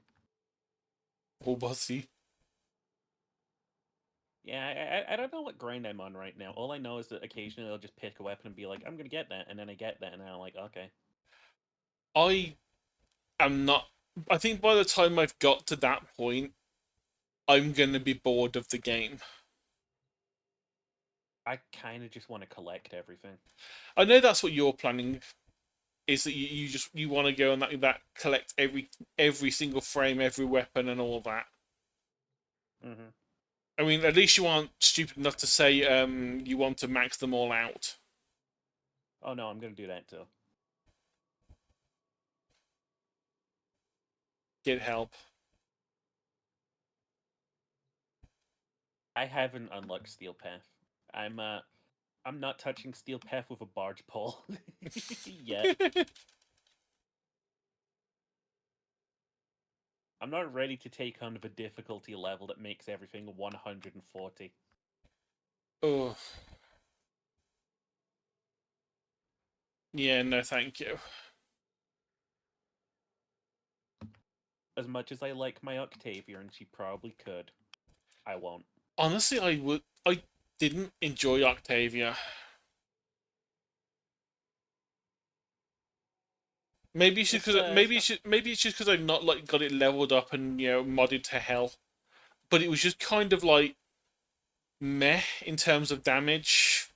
Orbossy.
Yeah, I don't know what grind I'm on right now. All I know is that occasionally I'll just pick a weapon and be like, I'm gonna get that, and then I get that, and then I'm like, okay.
I am not. I think by the time I've got to that point, I'm gonna be bored of the game.
I kind of just want to collect everything.
I know that's what you're planning. is that you want to go and that collect every single frame, every weapon, and all that.
Mm-hmm.
I mean, at least you aren't stupid enough to say you want to max them all out.
Oh no, I'm gonna do that too.
Get help.
I haven't unlocked Steel Path. I'm not touching Steel Path with a barge pole yet. I'm not ready to take on the difficulty level that makes everything 140.
Oh. Yeah, no, thank you.
As much as I like my Octavia, and she probably could, I won't.
Honestly, I didn't enjoy Octavia. Maybe it's just because maybe it's just because I've not like got it leveled up and modded to hell. But it was just kind of like meh in terms of damage,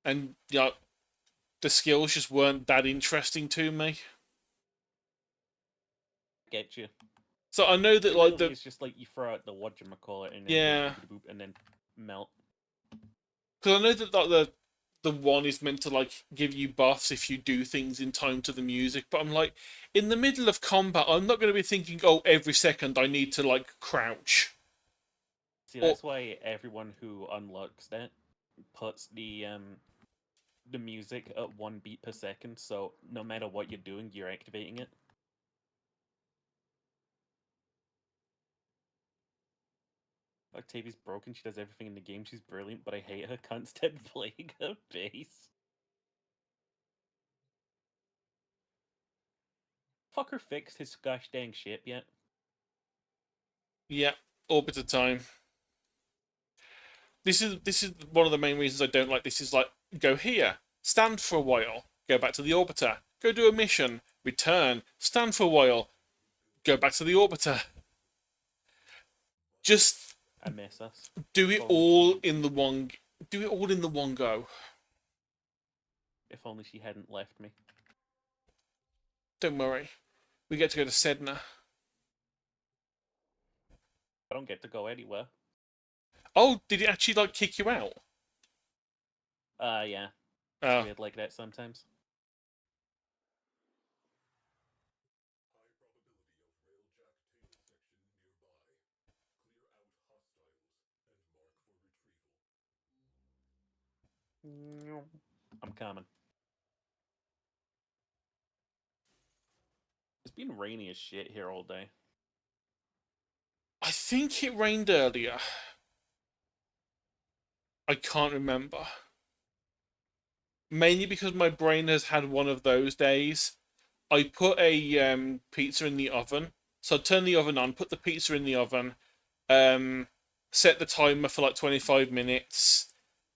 and the skills just weren't that interesting to me.
Get you.
So I know that like
It's just like you throw out the whatchamacallit and then
yeah,
and then melt.
because I know that like the one is meant to like give you buffs if you do things in time to the music, but I'm like in the middle of combat, I'm not going to be thinking, oh, every second I need to like crouch.
See, that's why everyone who unlocks that puts the music at 1 beat per second, so no matter what you're doing, you're activating it. Octavia's broken, she does everything in the game, she's brilliant, but I hate her, can't stand playing her bass. Fucker fixed his gosh dang ship yet?
Yeah, orbiter time. This is one of the main reasons I don't like this. Is like go here, stand for a while, go back to the orbiter, go do a mission, return, stand for a while, go back to the orbiter. Just
I miss us.
do it all in the one. Do it all in the one go.
If only she hadn't left me.
Don't worry, we get to go to Sedna.
I don't get to go anywhere.
Oh, did it actually like kick you out?
Yeah. It's
Oh.
weird like that sometimes. I'm coming. It's been rainy as shit here all day.
I think it rained earlier. I can't remember. Mainly because my brain has had one of those days. I put a pizza in the oven. So I turn the oven on, put the pizza in the oven, set the timer for like 25 minutes,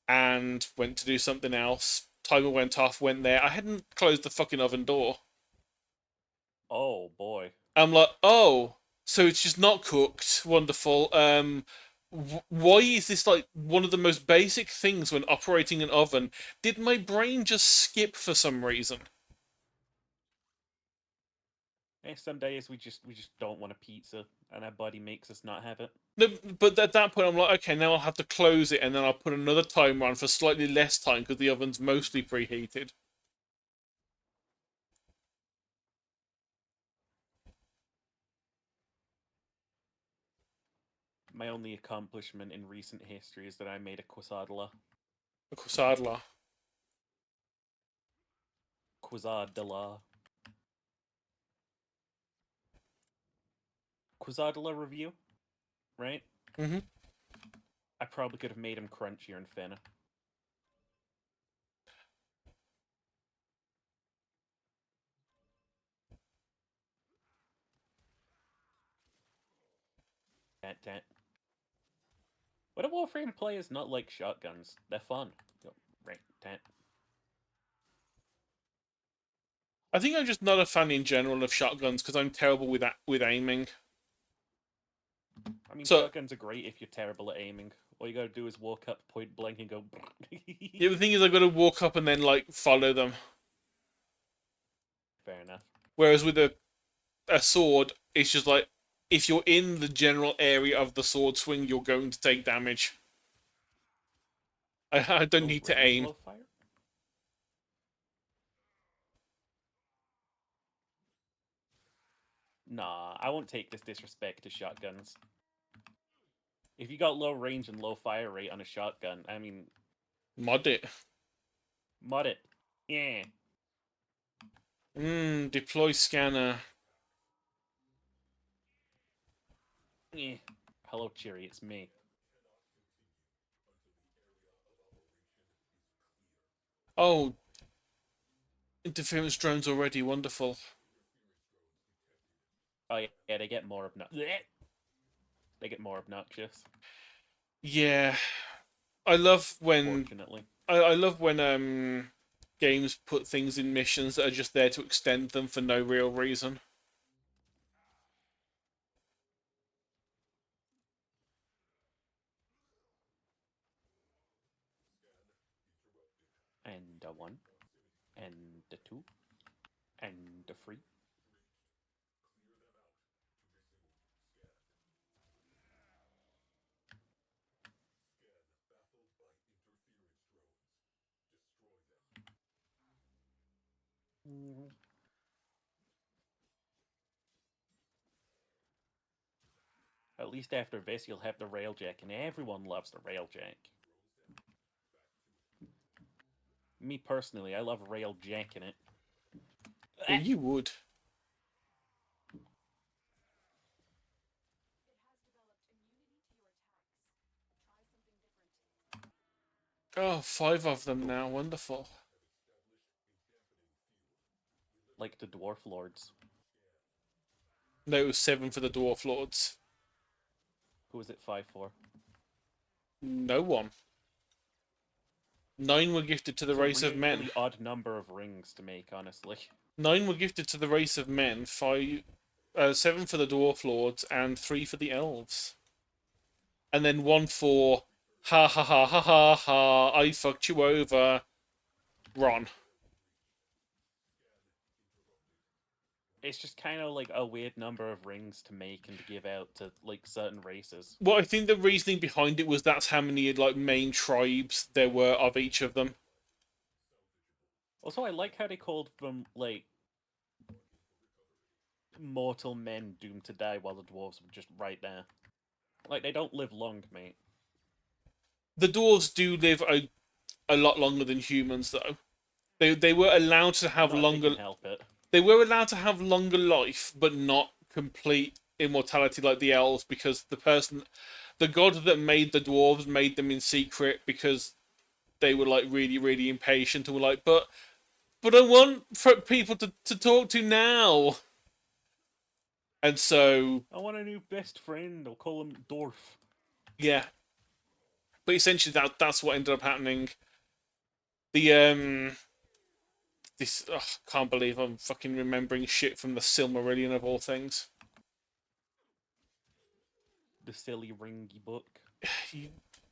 and went to do something else. Timer went off, went there. I hadn't closed the fucking oven door.
Oh boy.
I'm like, oh, so it's just not cooked. Wonderful. Why is this like one of the most basic things when operating an oven? Did my brain just skip for some reason?
Some days we just don't want a pizza, and our body makes us not have it.
No, but at that point, I'm like, okay, now I'll have to close it, and then I'll put another timer on for slightly less time because the oven's mostly preheated.
My only accomplishment in recent history is that I made a quesadilla.
A quesadilla.
Quesadilla. Quesadilla review, right?
Mm-hmm.
I probably could have made him crunchier and thinner. Tat. What do Warframe players not like shotguns? They're fun. Right, tat.
I think I'm just not a fan in general of shotguns because I'm terrible with aiming.
I mean,
So
shotguns are great if you're terrible at aiming. All you gotta do is walk up point blank and go.
yeah, the thing is, I've got to walk up and then like follow them.
fair enough.
Whereas with a sword, it's just like, if you're in the general area of the sword swing, you're going to take damage. I don't
Low
need to
range,
aim.
low fire? Nah, I won't take this disrespect to shotguns. If you got low range and low fire rate on a shotgun, I mean,
Mod it.
mod it. Yeah.
Deploy scanner.
Yeah. Hello, Cheery, it's me.
Oh, interference drones already. Wonderful.
Oh yeah, they get more obnoxious. They get more obnoxious.
Yeah, I love when
Fortunately.
I love when games put things in missions that are just there to extend them for no real reason.
And a 1. And a 2. And a 3. At least after this, you'll have the railjack, and everyone loves the railjack. Me personally, I love railjacking it.
Yeah, you would. Oh, 5 of them now. Wonderful.
Like the dwarf lords.
No, it was 7 for the Dwarf Lords.
Who is it 5 for?
No one. 9 were gifted to the
It's a
race of men.
really odd number of rings to make, honestly.
9 were gifted to the race of men. 7 for the Dwarf Lords and 3 for the elves. And then 1 for ha ha ha ha ha ha. I fucked you over. Ron.
It's just kind of like a weird number of rings to make and to give out to like certain races.
Well, I think the reasoning behind it was that's how many like main tribes there were of each of them.
Also, I like how they called them like mortal men doomed to die while the dwarves were just right there. Like they don't live long, mate.
The dwarves do live a lot longer than humans, though. They were allowed to have
Not if they
longer.
can help it.
They were allowed to have longer life, but not complete immortality like the elves, because the god that made the dwarves made them in secret because they were like really, really impatient and were like, but I want for people to talk to now. And so
I want a new best friend. I'll call him Dwarf.
yeah. But essentially that's what ended up happening. The this can't believe I'm fucking remembering shit from the Silmarillion of all things.
The silly ringy book.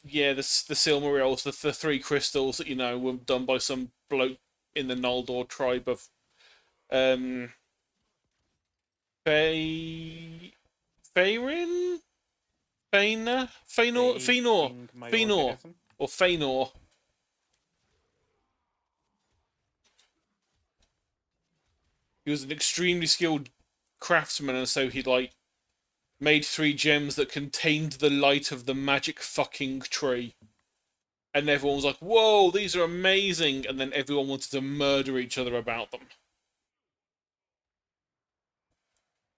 Yeah, the Silmarils, the 3 crystals that were done by some bloke in the Noldor tribe of Faerin, Fëanor,
King
Fëanor,
Mayorgasm.
or Fëanor. He was an extremely skilled craftsman, and so he like made 3 gems that contained the light of the magic fucking tree. And everyone was like, whoa, these are amazing. And then everyone wanted to murder each other about them.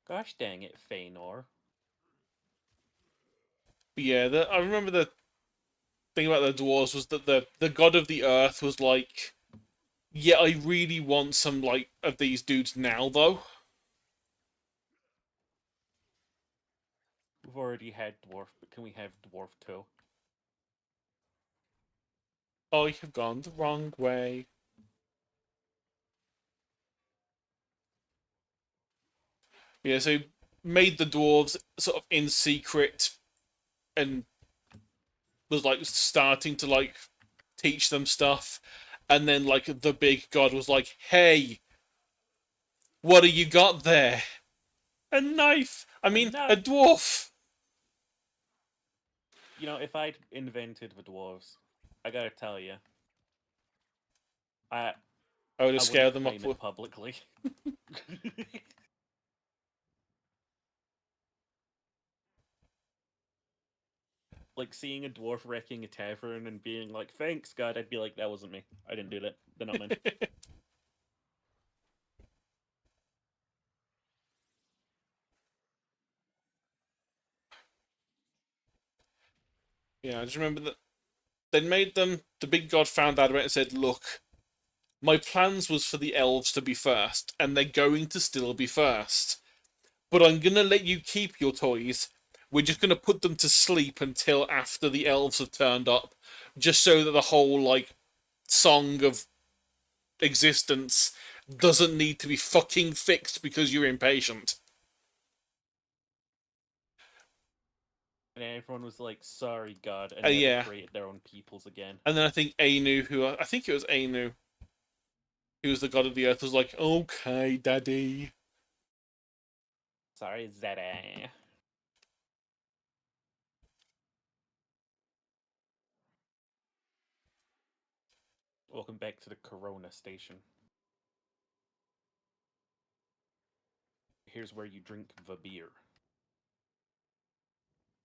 Gosh dang it, Fëanor.
But yeah, I remember the thing about the dwarves was that the god of the earth was like, yeah, I really want some like of these dudes now, though.
We've already had Dwarf, but can we have Dwarf 2?
I have gone the wrong way. Yeah, so made the dwarves sort of in secret and was like starting to like teach them stuff, and then like the big god was like, hey, What have you got there? A knife. I mean, a
knife.
dwarf.
You know, if I'd invented the dwarves, I gotta tell you, I
I would have
I wouldn't
scaled them
claim
up.
it publicly. Like seeing a dwarf wrecking a tavern and being like, "Thanks, God," I'd be like, "That wasn't me. I didn't do that. They're not mine."
Yeah, I just remember that they made them. The big god found out about it and said, "Look, my plans was for the elves to be first, and they're going to still be first. But I'm gonna let you keep your toys. We're just gonna put them to sleep until after the elves have turned up, just so that the whole like song of existence doesn't need to be fucking fixed because you're impatient."
And everyone was like, "Sorry, God," and never
Yeah,
created their own peoples again.
and then I think Anu, who I think it was Anu, who was the god of the earth, was like, "Okay, daddy."
Sorry, Zeta. Welcome back to the Corona station. Here's where you drink the beer.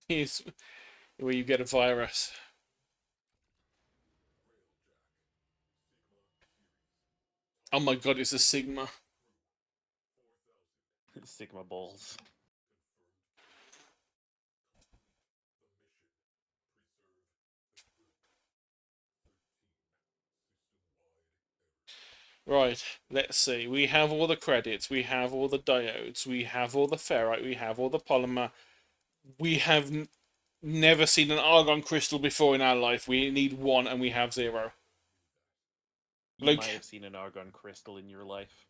Here's where you get a virus. Oh my god, it's a Sigma.
Sigma balls.
Right, let's see. We have all the credits, we have all the diodes, we have all the ferrite, we have all the polymer. We have never seen an argon crystal before in our life. We need one and we have zero.
You might
Like,
have seen an argon crystal in your life.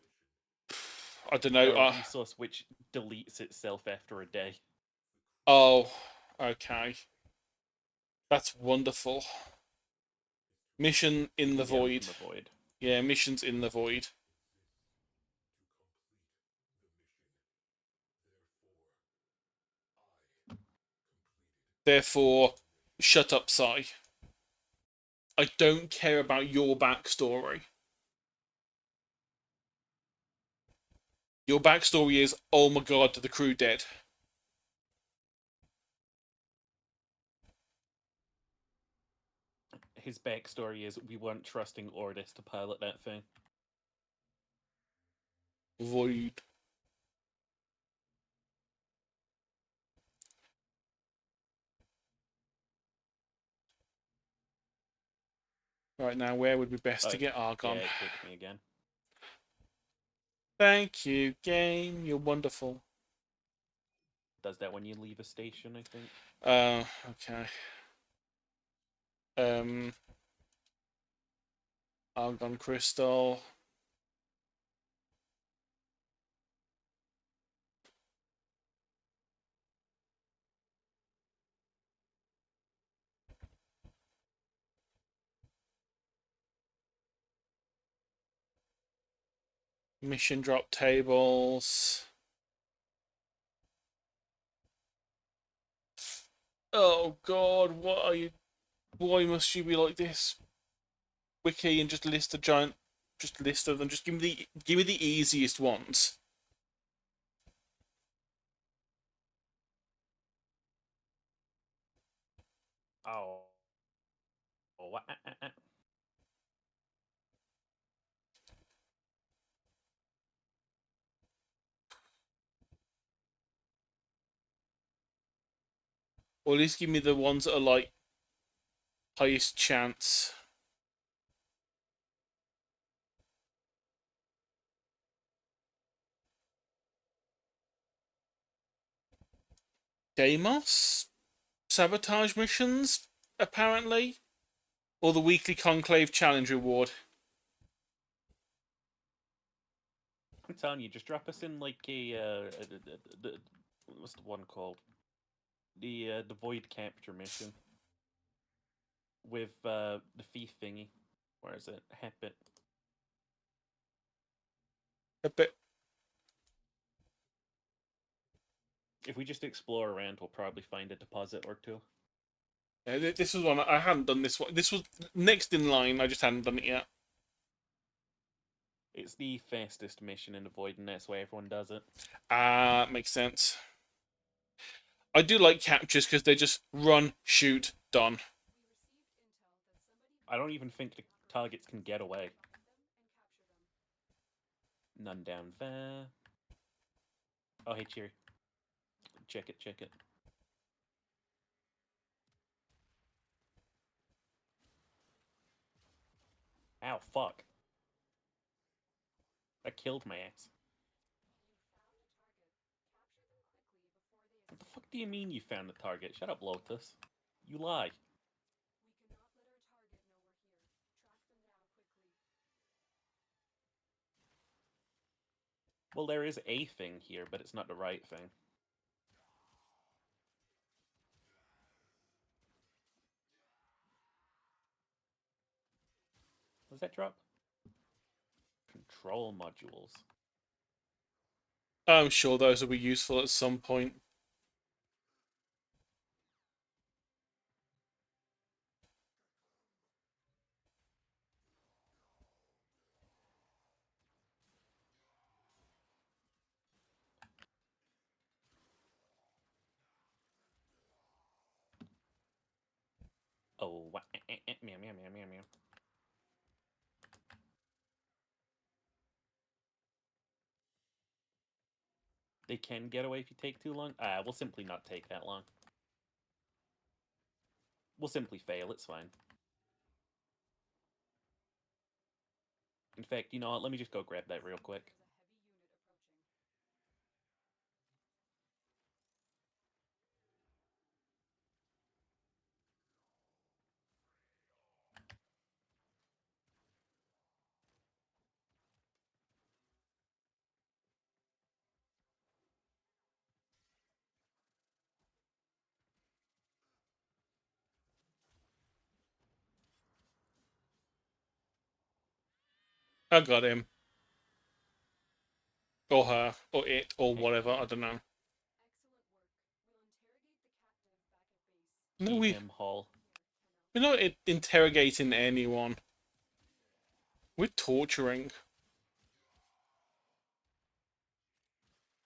I don't know.
A resource which deletes itself after a day.
Oh, okay. That's wonderful. Mission in the
Again
void.
from the void.
Yeah, missions in the void. Therefore, shut up, Sai. I don't care about your backstory. Your backstory is, oh my god, the crew dead.
His backstory is we weren't trusting Ordis to pilot that thing.
Void. Right now, where would be best to get
Yeah,
Argon?
it kicked me again.
Thank you, game. You're wonderful.
Does that when you leave a station, I think.
Okay. Um, Argon crystal. Mission drop tables. Oh god, what are you? Why must you be like this? Wiki and just list a giant, just list of them. Just give me the easiest ones.
Oh. Oh.
Or at least give me the ones that are like highest chance. Deimos? Sabotage missions, apparently? Or the weekly Conclave Challenge reward.
I'm telling you, just drop us in like what's the one called? The void capture mission with the thief thingy. Where is it? Hep it.
A bit.
If we just explore around, we'll probably find a deposit or two.
Yeah, this was one I hadn't done. This one. This was next in line. I just hadn't done it yet.
It's the fastest mission in Avoiding, that's why everyone does it.
Makes sense. I do like captures because they just run, shoot, done.
I don't even think the targets can get away. None down there. Oh, hey, Cheery. Check it, check it. Ow, fuck. That killed my ass. What the fuck do you mean you found the target? Shut up, Lotus. You lie. Well, there is a thing here, but it's not the right thing. What does that drop? Control modules.
I'm sure those will be useful at some point.
Oh, meow, meow, meow, meow, meow. They can get away if you take too long? We'll simply not take that long. We'll simply fail, it's fine. In fact, you know what? Let me just go grab that real quick.
I got him. Or her. Or it. Or whatever. I don't know. No,
Keep him whole.
we're not interrogating anyone. We're torturing.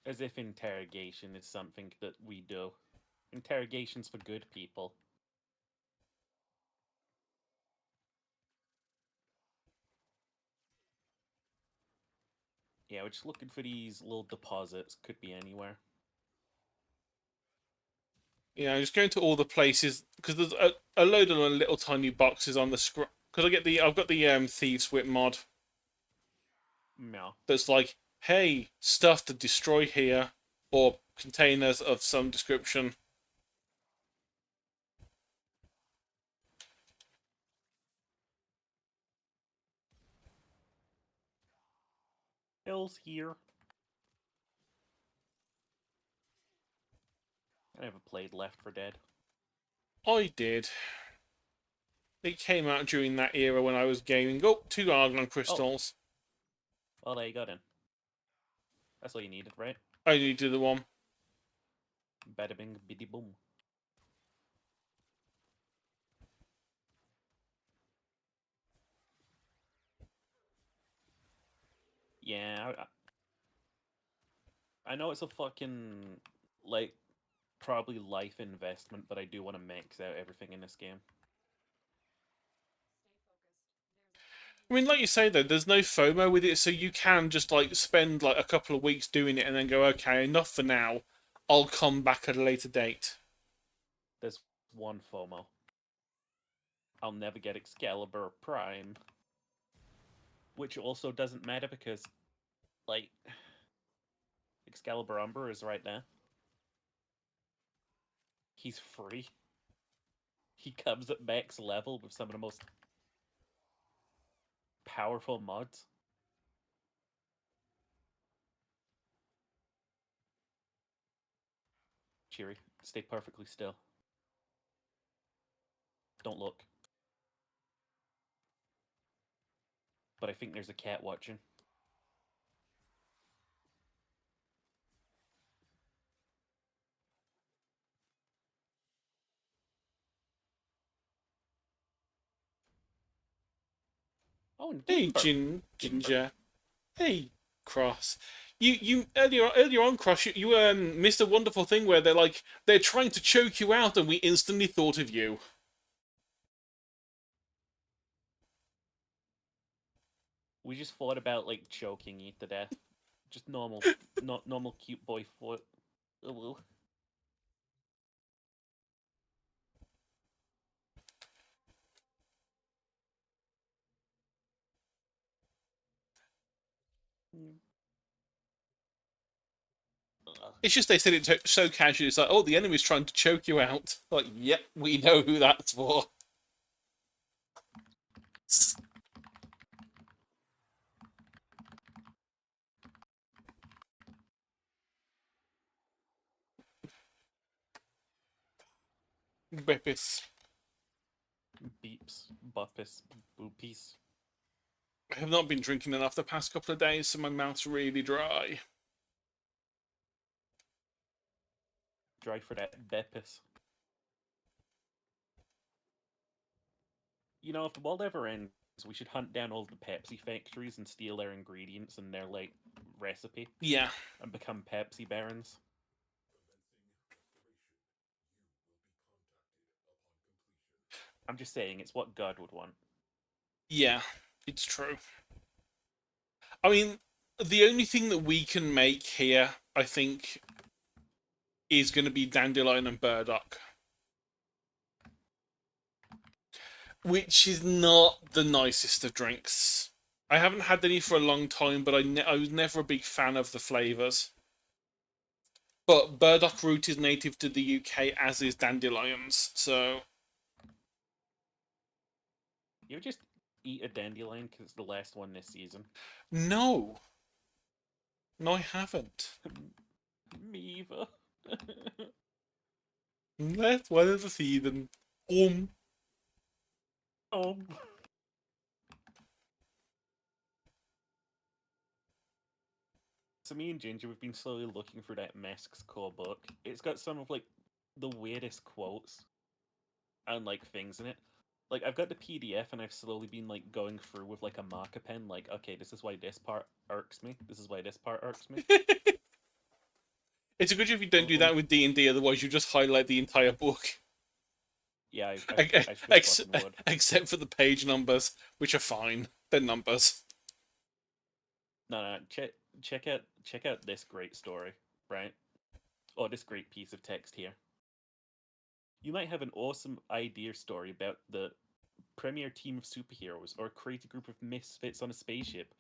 As if interrogation is something that we do. Interrogation's for good people. Yeah, we're just looking for these little deposits. Could be anywhere.
Yeah, just going to all the places because there's a load of little tiny boxes on the screen. Because I've got the Thieves Whip mod.
No.
That's like, hey, stuff to destroy here, or containers of some description.
Hill's here. I never played Left 4 Dead.
I did. It came out during that era when I was gaming. Oh, 2 Argon crystals.
Well, there you go then. That's all you needed, right?
I only did the one.
Bada bing, biddy boom. Yeah, I know it's a fucking, like, probably life investment, but I do want to max out everything in this game.
I mean, like you say though, there's no FOMO with it, so you can just like spend like a couple of weeks doing it and then go, okay, enough for now. I'll come back at a later date.
There's one FOMO. I'll never get Excalibur Prime. Which also doesn't matter because, like, Excalibur Umber is right there. He's free. He comes at max level with some of the most powerful mods. Cheery, stay perfectly still. Don't look. But I think there's a cat watching. Oh, and
Hey,
Gimber.
Ginger. Hey, Cross. You earlier on, Cross. You missed a wonderful thing where they're trying to choke you out, and we instantly thought of you.
We just thought about like choking you to death. Just normal, not normal cute boy foot. Oh,
It's just they said it so casually. It's like, oh, the enemy's trying to choke you out. Like, yep, we know who that's for. Beppis.
beeps, buppus, boopies.
I have not been drinking enough the past couple of days, so my mouth's really dry.
Dry for that beppis. You know, if the world ever ends, we should hunt down all the Pepsi factories and steal their ingredients and their like recipe
Yeah.
and become Pepsi barons. I'm just saying, it's what God would want.
Yeah, it's true. I mean, the only thing that we can make here, I think, is going to be dandelion and burdock, which is not the nicest of drinks. I haven't had any for a long time, but I was never a big fan of the flavours. But burdock root is native to the UK, as is dandelions, so...
You would just eat a dandelion because it's the last one this season.
No. No, I haven't.
Me either.
Last one of the season.
Oh. So me and Ginger, we've been slowly looking through that Masks core book. It's got some of like the weirdest quotes and like things in it. Like I've got the PDF and I've slowly been like going through with like a marker pen, like, okay, this is why this part irks me. This is why this part irks me.
It's a good job if you don't do that with D&D, otherwise you just highlight the entire book.
Yeah, I switched fucking wood.
Except for the page numbers, which are fine. They're numbers.
No, check out this great story, right? Or this great piece of text here. You might have an awesome idea story about the premier team of superheroes, or create a group of misfits on a spaceship,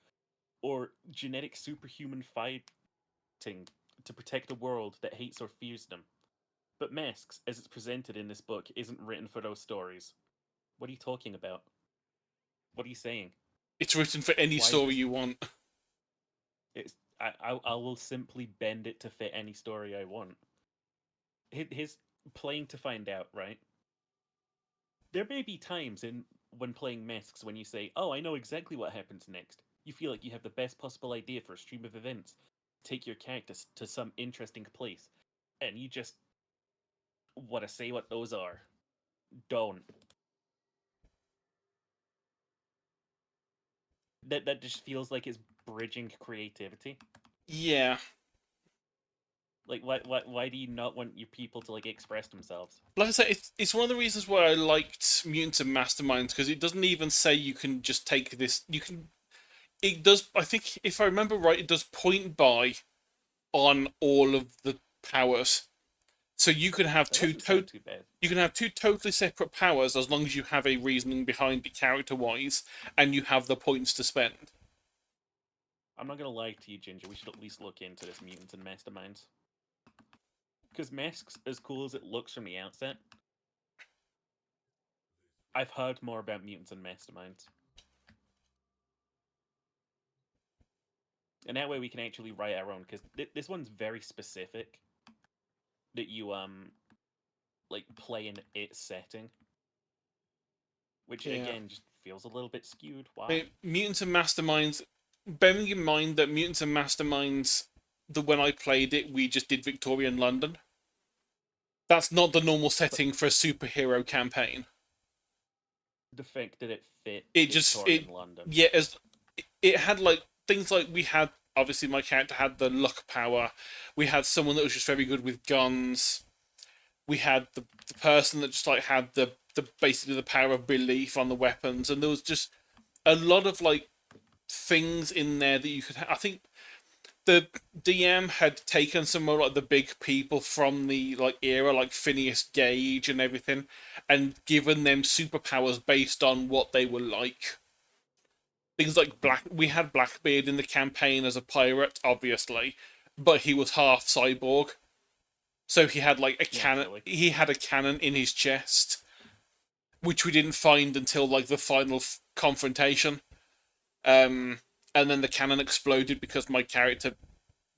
or genetic superhuman fighting to protect a world that hates or fears them. But Masks, as it's presented in this book, isn't written for those stories. What are you talking about? What are you saying?
It's written for any
Why is
story
this-
you want.
It's I will simply bend it to fit any story I want. His playing to find out, right? There may be times in when playing Masks when you say, "Oh, I know exactly what happens next." You feel like you have the best possible idea for a stream of events. Take your character to some interesting place, and you just want to say what those are. Don't. That just feels like it's bridging creativity.
Yeah.
Like, why do you not want your people to like express themselves?
Like I said, it's one of the reasons why I liked Mutants and Masterminds, because it doesn't even say you can just take this. You can. It does. I think if I remember right, it does point by on all of the powers. So you can have
That doesn't sound too bad.
you can have two totally separate powers as long as you have a reasoning behind it character-wise, and you have the points to spend.
I'm not gonna lie to you, Ginger. We should at least look into this mutants and masterminds. Because Masks, as cool as it looks from the outset, I've heard more about mutants and masterminds. And that way we can actually write our own, because this one's very specific. That you like play in its setting, which
Yeah.
again just feels a little bit skewed. Why?
I mean, Mutants and Masterminds. Bearing in mind that Mutants and Masterminds, that when I played it, we just did Victorian London. That's not the normal setting for a superhero campaign.
The fact that it fit
It
Victorian London.
yeah, as it had like things like we had obviously my character had the luck power. We had someone that was just very good with guns. We had the person that just like had the basically the power of belief on the weapons, and there was just a lot of like things in there that you could. I think the DM had taken some more like the big people from the like era, like Phineas Gage and everything, and given them superpowers based on what they were like. Things like we had Blackbeard in the campaign as a pirate, obviously, but he was half cyborg, so he had like a cannon.
Naturally.
He had a cannon in his chest, which we didn't find until like the final confrontation. And then the cannon exploded because my character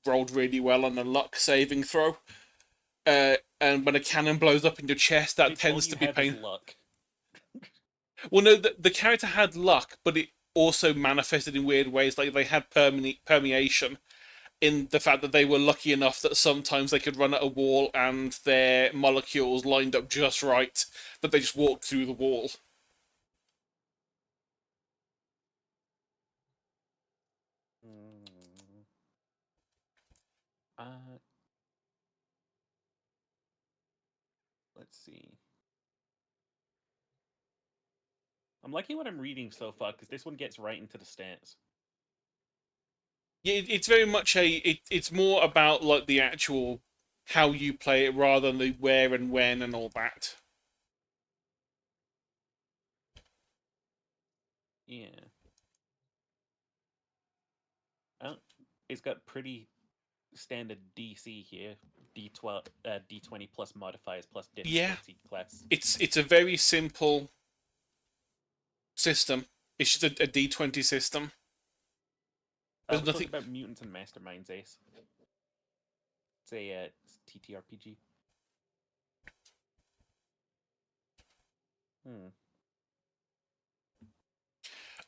rolled really well on the luck saving throw. And when a cannon blows up in your chest, that tends to be pain.
Luck.
Well, no, the character had luck, but it also manifested in weird ways. Like they had permeation in the fact that they were lucky enough that sometimes they could run at a wall and their molecules lined up just right that they just walked through the wall.
Let's see. I'm liking what I'm reading so far because this one gets right into the stats.
Yeah, it's very much it's more about like the actual how you play it rather than the where and when and all that.
Yeah. It's got pretty standard DC here. D12, D20 plus modifiers plus
Yeah,
difficulty class.
it's a very simple system. It's just a D20 system. There's
Let's
nothing
talk about Mutants and Masterminds, Ace. It's a TTRPG.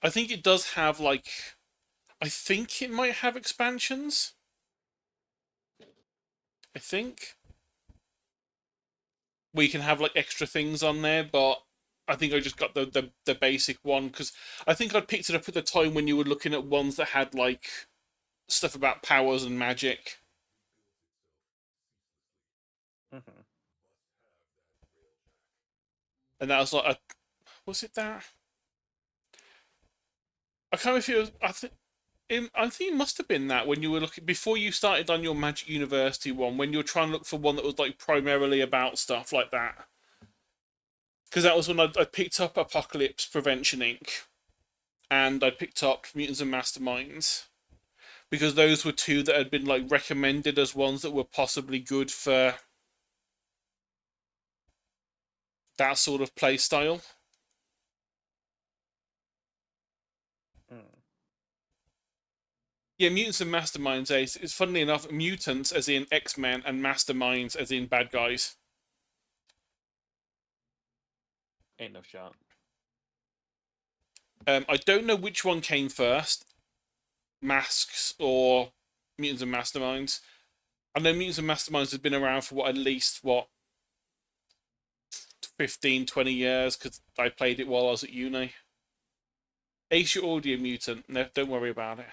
I think it does have like I think it might have expansions. I think we can have like extra things on there, but I think I just got the basic one because I think I picked it up at the time when you were looking at ones that had like stuff about powers and magic.
Mm-hmm.
And that was like, was it that? I can't remember if it was. I think it must have been that when you were looking before you started on your Magic University one, when you were trying to look for one that was like primarily about stuff like that. Because that was when I picked up Apocalypse Prevention Inc. and I picked up Mutants and Masterminds because those were two that had been like recommended as ones that were possibly good for that sort of play style. Yeah, Mutants and Masterminds, Ace. It's funnily enough, mutants as in X-Men and masterminds as in bad guys.
Ain't no shot.
I don't know which one came first, Masks or Mutants and Masterminds. I know Mutants and Masterminds has been around for at least 15, 20 years because I played it while I was at uni. Ace, you're already a mutant. No, don't worry about it.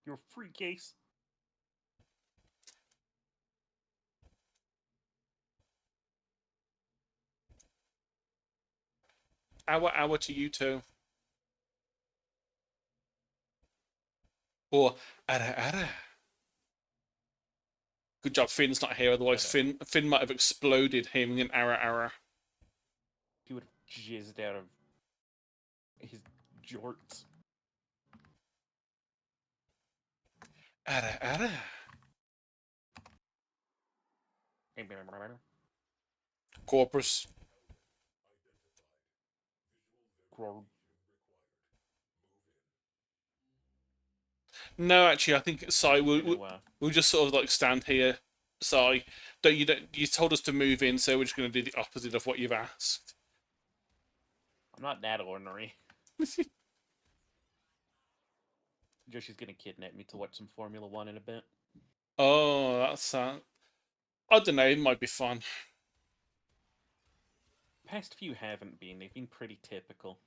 You're a free case.
Hour to you too. Or ara. Good job, Finn's not here. Otherwise, Finn might have exploded him in ara.
He would have jizzed out of his jorts.
Ara. Corpus. No, actually, I think Sai we'll just sort of like stand here. Sai, you told us to move in, so we're just going to do the opposite of what you've asked.
I'm not that ordinary. Joshi's gonna kidnap me to watch some Formula One in a bit.
Oh, that's I don't know. It might be fun.
past few haven't been. They've been pretty typical.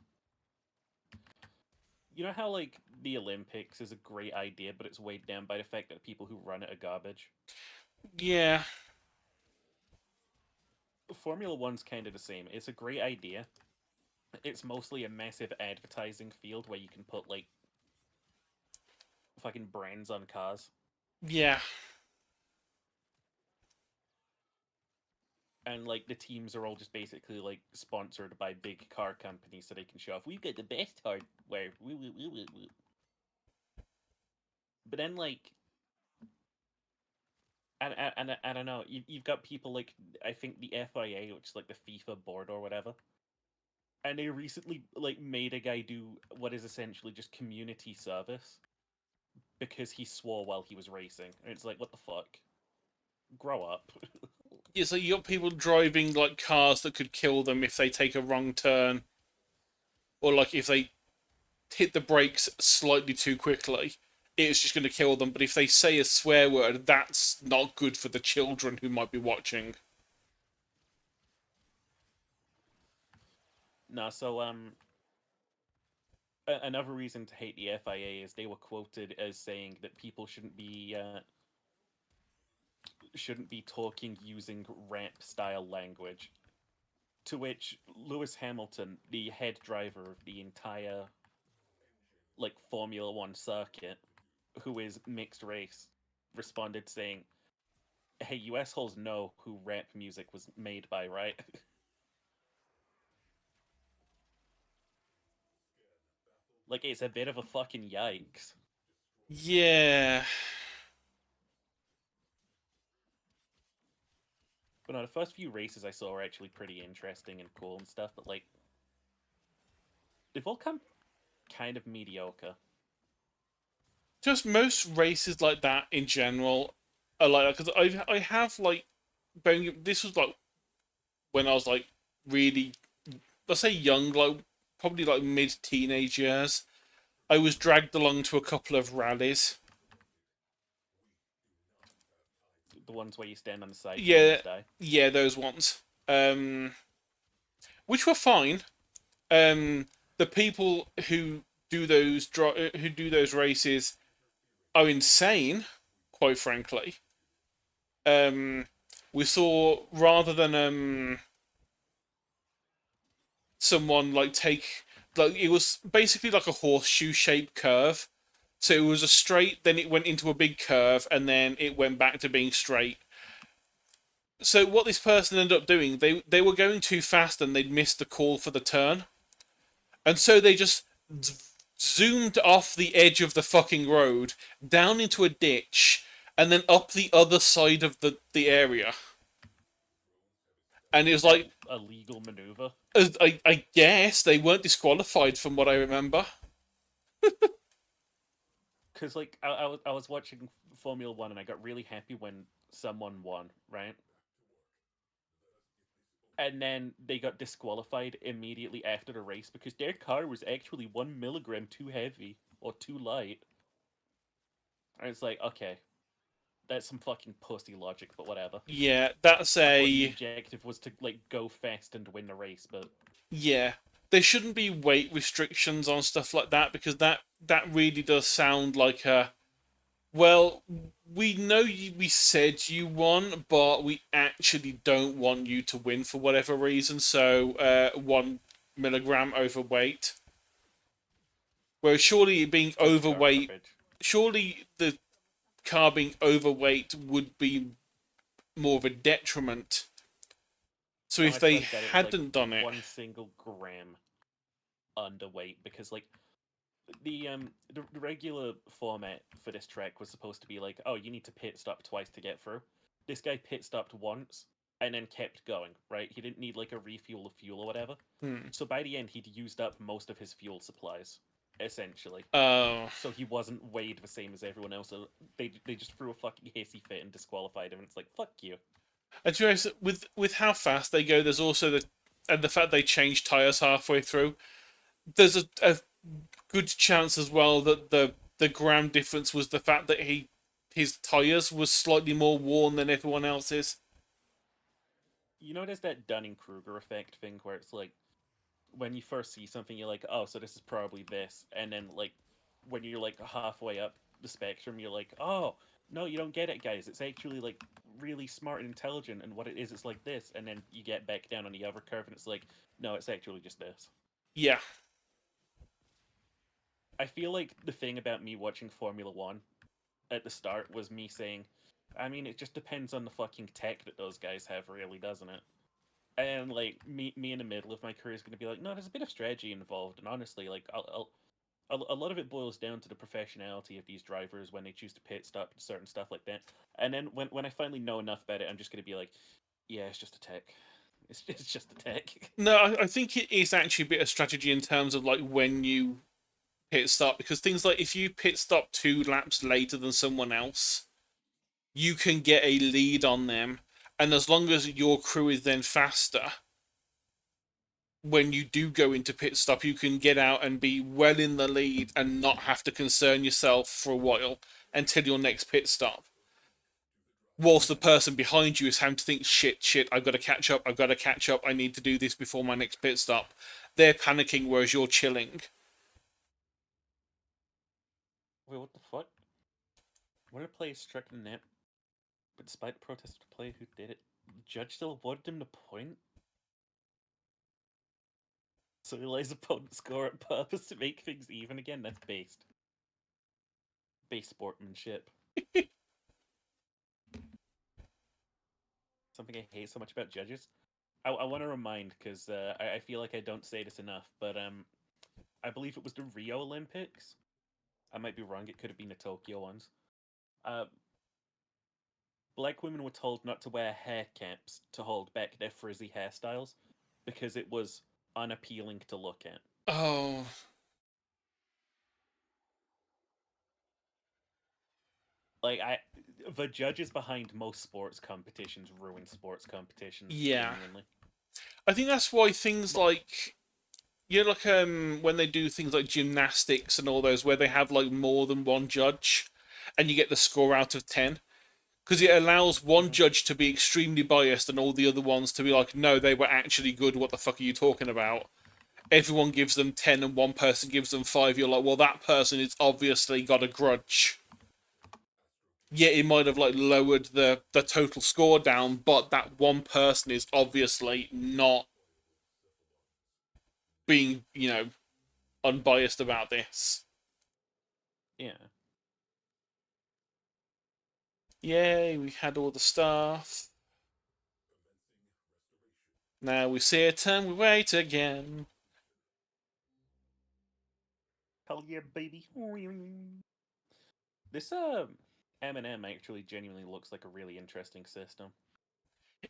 You know how, like, the Olympics is a great idea, but it's weighed down by the fact that people who run it are garbage?
Yeah.
Formula One's kind of the same. It's a great idea. It's mostly a massive advertising field where you can put, like, fucking brands on cars.
Yeah.
And, like, the teams are all just basically, like, sponsored by big car companies so they can show off, we've got the best hardware. Woo, woo, woo, woo, woo. But then, like, and I don't know, you've got people like, I think the FIA, which is like the FIFA board or whatever, and they recently, like, made a guy do what is essentially just community service because he swore while he was racing. And it's like, what the fuck? Grow up.
Yeah, so you got people driving like cars that could kill them if they take a wrong turn, or like if they hit the brakes slightly too quickly, it's just going to kill them. But if they say a swear word, that's not good for the children who might be watching.
No, so another reason to hate the FIA is they were quoted as saying that people shouldn't be talking using rap style language. To which Lewis Hamilton, the head driver of the entire, like, Formula One circuit, who is mixed race, responded saying, "Hey, you assholes know who rap music was made by, right?" Like, it's a bit of a fucking yikes.
Yeah.
But no, the first few races I saw were actually pretty interesting and cool and stuff, but, like, they've all come kind of mediocre.
Just most races like that in general are like that, because I have like, this was like when I was like really, let's say young, like probably like mid teenage years. I was dragged along to a couple of rallies.
The ones where you stand on the side and
Yeah,
almost die.
yeah, those ones. Which were fine. The people who do those races are insane, quite frankly. We saw, rather than someone like take, like, it was basically like a horseshoe shaped curve. So it was a straight, then it went into a big curve, and then it went back to being straight. So what this person ended up doing, they were going too fast and they'd missed the call for the turn, and so they just zoomed off the edge of the fucking road, down into a ditch, and then up the other side of the area. And it was like,
A legal maneuver.
I guess they weren't disqualified from what I remember.
Because, like, I was watching Formula One and I got really happy when someone won, right? And then they got disqualified immediately after the race because their car was actually 1 milligram too heavy or too light. And it's like, okay, that's some fucking pussy logic, but whatever.
Yeah, that's
I thought the
a
objective was to, like, go fast and win the race, but
yeah. There shouldn't be weight restrictions on stuff like that, because that really does sound like a, well, we know we said you won, but we actually don't want you to win for whatever reason. So 1 milligram overweight. Whereas surely being overweight,
garbage.
surely the car being overweight would be more of a detriment. So
No,
if
I
they
swear to God, it was, like,
hadn't done it,
1 single gram underweight because, like, the regular format for this track was supposed to be like, oh, you need to pit stop twice to get through. This guy pit stopped once and then kept going, right? He didn't need, like, a refuel of fuel or whatever. So by the end, he'd used up most of his fuel supplies, essentially.
oh,
So he wasn't weighed the same as everyone else. So they just threw a fucking hissy fit and disqualified him. It's like, fuck you.
and to be honest, with how fast they go, there's also the fact they change tires halfway through. There's a good chance as well that the gram difference was the fact that his tires was slightly more worn than everyone else's.
You know, there's that Dunning-Kruger effect thing where it's like, when you first see something, you're like, oh, so this is probably this. And then, like, when you're, like, halfway up the spectrum, you're like, oh, no, you don't get it, guys. It's actually, like, really smart and intelligent, and what it is, it's like this. And then you get back down on the other curve, and it's like, no, it's actually just this.
Yeah.
I feel like the thing about me watching Formula One at the start was me saying, I mean, it just depends on the fucking tech that those guys have, really, doesn't it? And like me in the middle of my career is going to be like, no, there's a bit of strategy involved, and honestly, like, a lot of it boils down to the professionality of these drivers when they choose to pit stop and certain stuff like that. And then when I finally know enough about it, I'm just going to be like, yeah, it's just a tech. It's just a tech.
No, I think it is actually a bit of strategy in terms of like when you pit stop, because things like if you pit stop 2 laps later than someone else, you can get a lead on them, and as long as your crew is then faster, when you do go into pit stop, you can get out and be well in the lead and not have to concern yourself for a while until your next pit stop. Whilst the person behind you is having to think, shit, I've got to catch up, I need to do this before my next pit stop. They're panicking, whereas you're chilling.
Wait, what the fuck? What did play struck the net? But despite the protest of the player who did it, the judge still awarded him the point. So he lays opponent's score on purpose to make things even again. That's based. Base sportsmanship. Something I hate so much about judges. I want to remind, because I feel like I don't say this enough, but I believe it was the Rio Olympics. I might be wrong. It could have been the Tokyo ones. Uh, Black women were told not to wear hair caps to hold back their frizzy hairstyles because it was unappealing to look at.
Oh,
Like, the judges behind most sports competitions ruin sports competitions
yeah.
genuinely.
I think that's why things
But
like, you know, like when they do things like gymnastics and all those, where they have like more than one judge, and you get the score out of 10, because it allows one judge to be extremely biased and all the other ones to be like, no, they were actually good. What the fuck are you talking about? Everyone gives them 10 and one person gives them 5. You're like, well, that person has obviously got a grudge. Yeah, it might have like lowered the total score down, but that one person is obviously not being, unbiased about this.
yeah,
Yay, we had all the stuff. Now we sit and we wait again.
hell yeah, baby. This M&M actually genuinely looks like a really interesting system.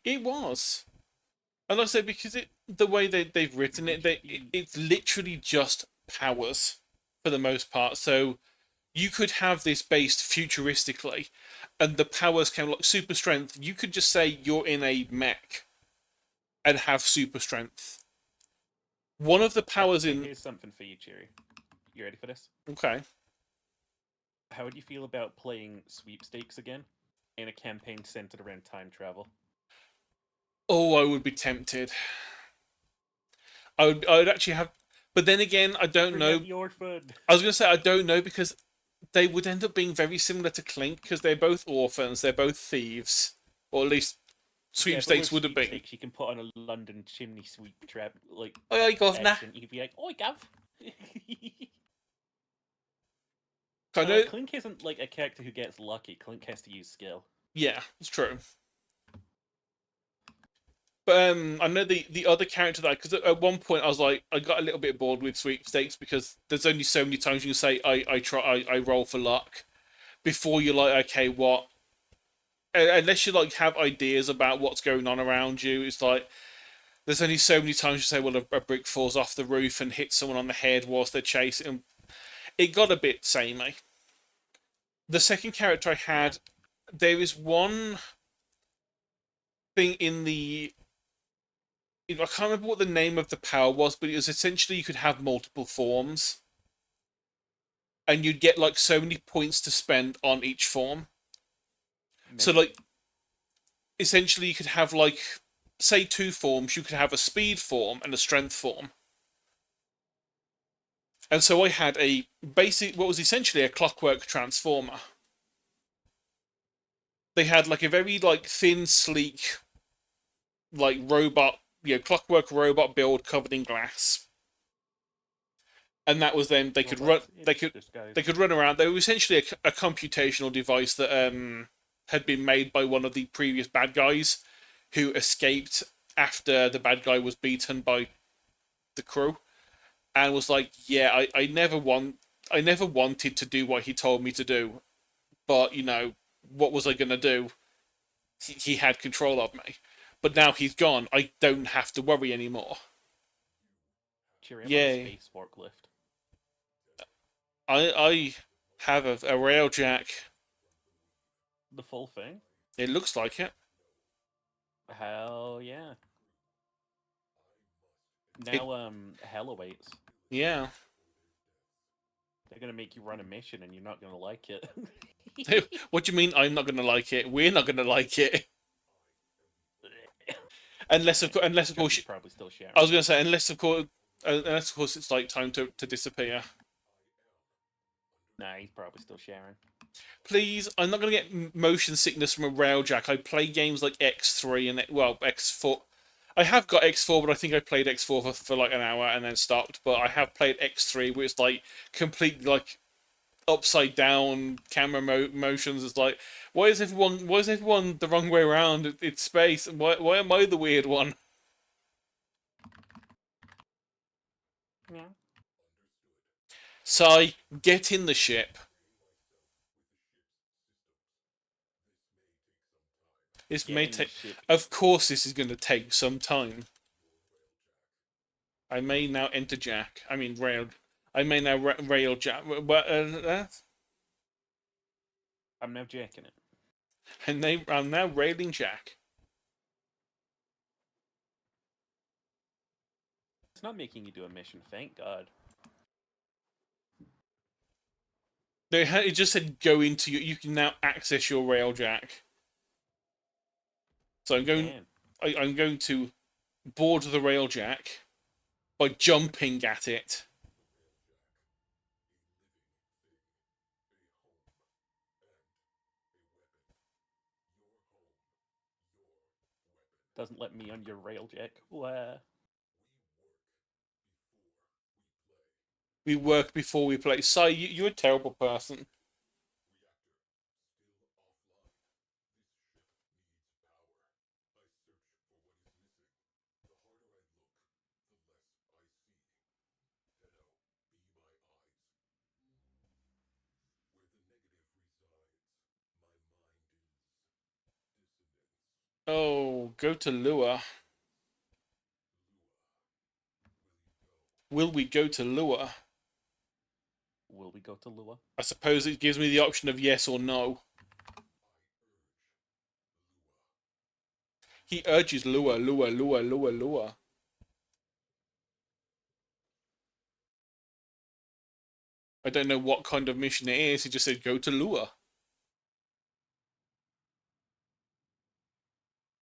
It was. And like I said, because the way they've written it, it's literally just powers for the most part. So you could have this based futuristically, and the powers can like super strength. You could just say you're in a mech and have super strength. One of the powers
Okay,
in.
here's something for you, Cherry. You ready for this?
Okay.
How would you feel about playing sweepstakes again in a campaign centered around time travel?
Oh, I would be tempted. I would actually have, but then again, I don't
Bring
know.
out your fun.
I was gonna say I don't know because they would end up being very similar to Clink because they're both orphans, they're both thieves, or at least sweepstakes would have been.
You can put on a London chimney sweep trap, like,
Oi, governor.
accent. You could be like, "Oi, Gav."
I
But
know.
like, Clink isn't like a character who gets lucky. Clink has to use skill.
Yeah, it's true. But I know the other character that, because at one point I was like, I got a little bit bored with sweepstakes because there's only so many times you can say I roll for luck before you're like, okay, what? Unless you like have ideas about what's going on around you, it's like there's only so many times you say, well, a brick falls off the roof and hits someone on the head whilst they're chasing. It got a bit samey. The second character I had, there is one thing in the. I can't remember what the name of the power was, but it was essentially you could have multiple forms. And you'd get like so many points to spend on each form. So, like, essentially you could have like say, two forms. You could have a speed form and a strength form. And so I had a basic, what was essentially a clockwork transformer. They had like a very like thin, sleek, like robot, clockwork robot build covered in glass. And that was then they could run. They could run around. They were essentially a computational device that had been made by one of the previous bad guys, who escaped after the bad guy was beaten by the crew, and was like, "Yeah, I never wanted to do what he told me to do, but what was I gonna do? He had control of me, but now he's gone. I don't have to worry anymore."
Do you remember the
Yay!
space forklift?
I have a railjack.
The full thing?
It looks like it.
Hell yeah.
It
Now, hell awaits.
yeah.
They're gonna make you run a mission and you're not gonna like it.
What do you mean I'm not gonna like it? We're not gonna like it. Unless of course
He's probably still sharing.
I was gonna say unless of course it's like time to disappear.
Nah, he's probably still sharing.
Please, I'm not gonna get motion sickness from a railjack. I play games like X3 and X4. I have got X4, but I think I played X4 for like an hour and then stopped. But I have played X3, where it's like completely like upside down camera motions. It's like, why is everyone the wrong way around? It's space. Why am I the weird one?
Yeah.
Sai, get in the ship. This may take. Of course, this is going to take some time. I may now enter Jack. I mean rail. I may now rail Jack. But
I'm now jacking it.
and I'm now railing Jack.
It's not making you do a mission, thank God.
It just said go into you. You can now access your rail Jack. So I'm going. I'm going to board the rail Jack by jumping at it.
Doesn't let me on your railjack. Wow.
We work before we play. Sai, you're a terrible person. Oh, go to Lua. Will we go to Lua?
Will we go to Lua?
I suppose it gives me the option of yes or no. He urges Lua, Lua, Lua, Lua, Lua. I don't know what kind of mission it is. He just said go to Lua.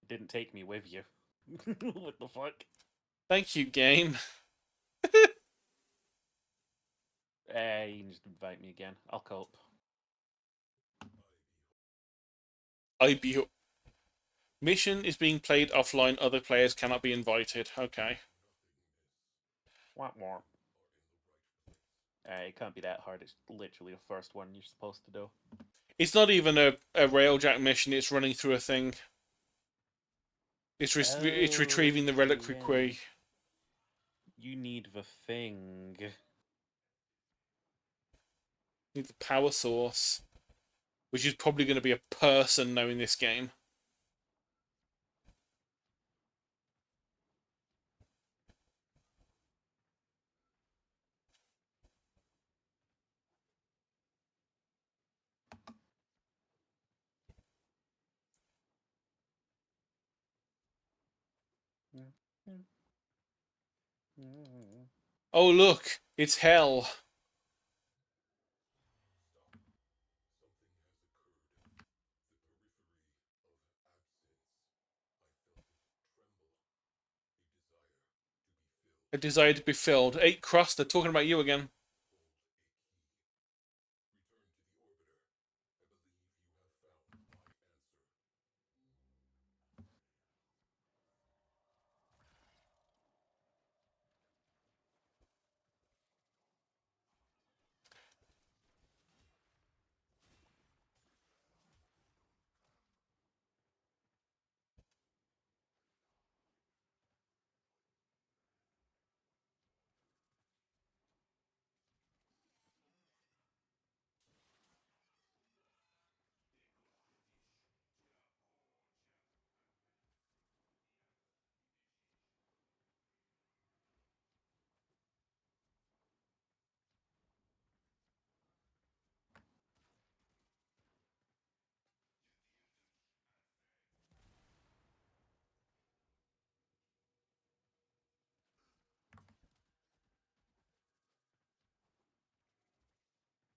Didn't take me with you. What the fuck?
Thank you, game.
You can just invite me again. I'll cope.
Mission is being played offline. Other players cannot be invited. Okay.
Want more? It can't be that hard. It's literally the first one you're supposed to do.
It's not even a railjack mission. It's running through a thing. It's retrieving the reliquary.
You need the thing.
Need the power source, which is probably going to be a person knowing this game. Oh look, it's hell. A desire to be filled. 8 crust, they're talking about you again.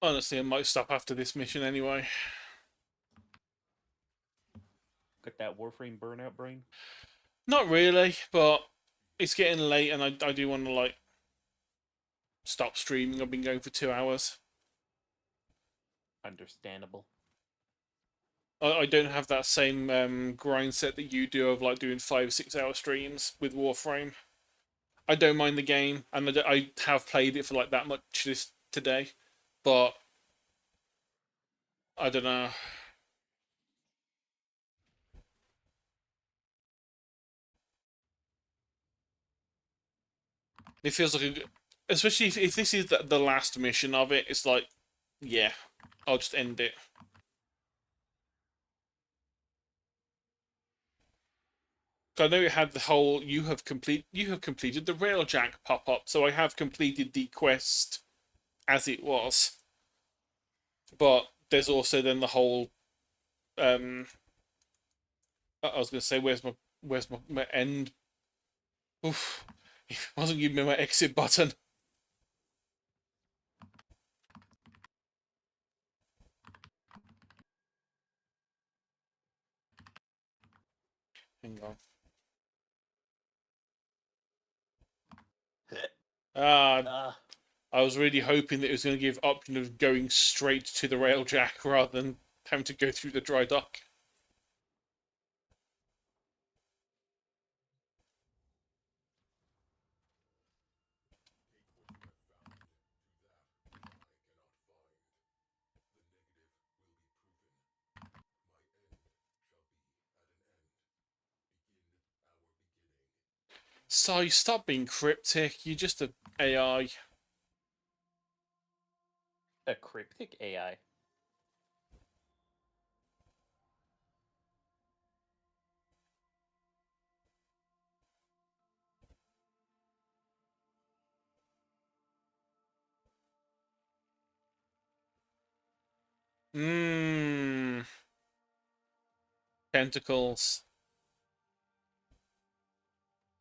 Honestly, I might stop after this mission anyway.
Got that Warframe burnout brain.
Not really, but it's getting late and I do want to, like, stop streaming. I've been going for 2 hours.
Understandable.
I don't have that same grind set that you do of, like, doing 5-6 hour streams with Warframe. I don't mind the game, and I have played it for, like, that much today, but I don't know. It feels like especially if this is the last mission of it, it's like, yeah, I'll just end it. I know it had the whole you have completed the railjack pop up, so I have completed the quest as it was. But there's also then the whole I was gonna say where's my end. Oof. It wasn't giving me my exit button. Hang on. Ah, I was really hoping that it was going to give option of going straight to the railjack rather than having to go through the dry dock. So stop being cryptic. You're just an AI.
A cryptic AI.
Mmm. Tentacles.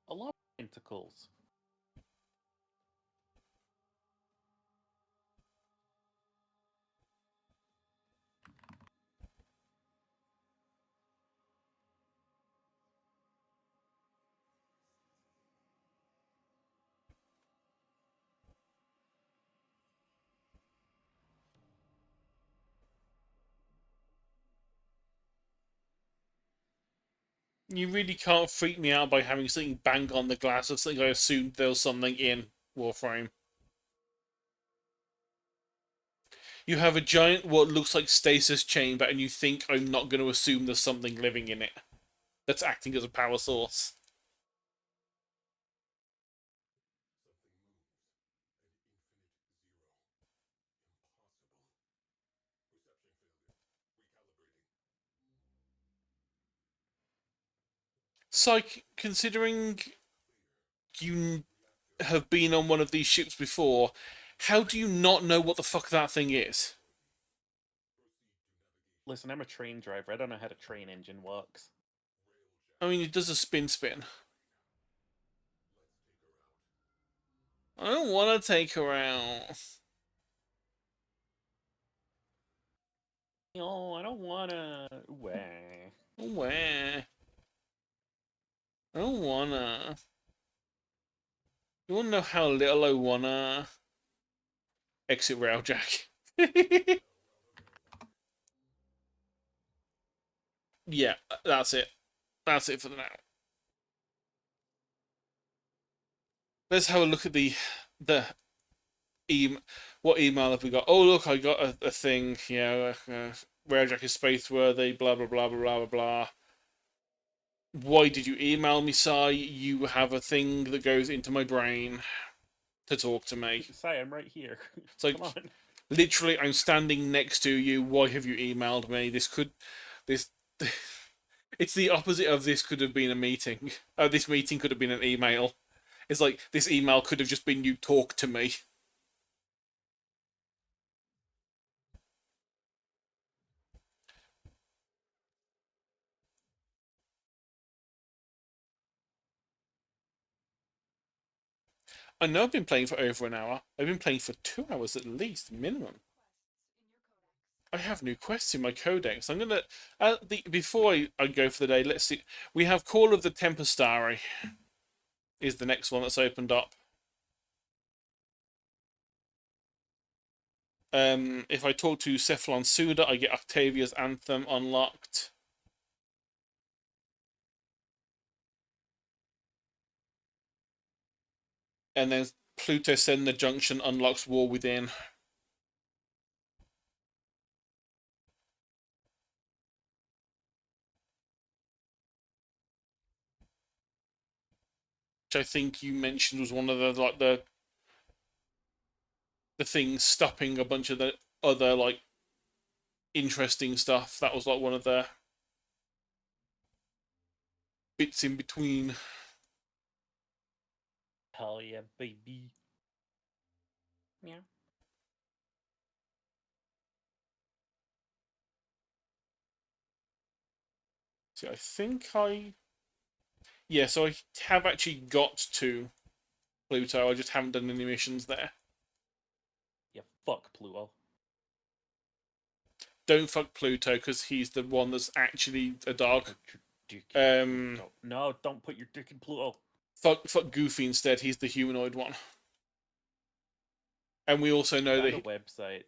A lot of tentacles.
You really can't freak me out by having something bang on the glass of something I assumed there was something in Warframe. You have a giant, what looks like stasis chamber, and you think I'm not going to assume there's something living in it that's acting as a power source. Psych, considering you have been on one of these ships before, how do you not know what the fuck that thing is?
Listen, I'm a train driver. I don't know how the train engine works.
I mean, it does a spin. I don't want to take her out.
No, I don't wanna. Wah.
Where? I don't wanna. You want to know how little I wanna exit Railjack? Yeah, that's it. That's it for now. Let's have a look at the email. What email have we got? Oh, look, I got a thing. Railjack is space worthy. Blah blah blah blah blah blah. Why did you email me, Sai? You have a thing that goes into my brain to talk to me.
Say, I'm right here.
It's like,
Come on.
literally, I'm standing next to you. Why have you emailed me? This. It's the opposite of this could have been a meeting. This meeting could have been an email. It's like this email could have just been you talk to me. I know I've been playing for over an hour. I've been playing for 2 hours at least, minimum. I have new quests in my codex. I'm gonna before I go for the day. Let's see. We have Call of the Tempestari. Is the next one that's opened up. If I talk to Cephalon Suda, I get Octavia's Anthem unlocked. And then Pluto Send the Junction unlocks War Within. Which I think you mentioned was one of the things stopping a bunch of the other interesting stuff. That was one of the bits in between.
Hell yeah, baby. Yeah.
See, I think yeah, so I have actually got to Pluto. I just haven't done any missions there.
Yeah, fuck Pluto.
Don't fuck Pluto because he's the one that's actually a dog.
No, don't put your dick in Pluto.
Fuck Goofy instead. He's the humanoid one. And we also know that
a website.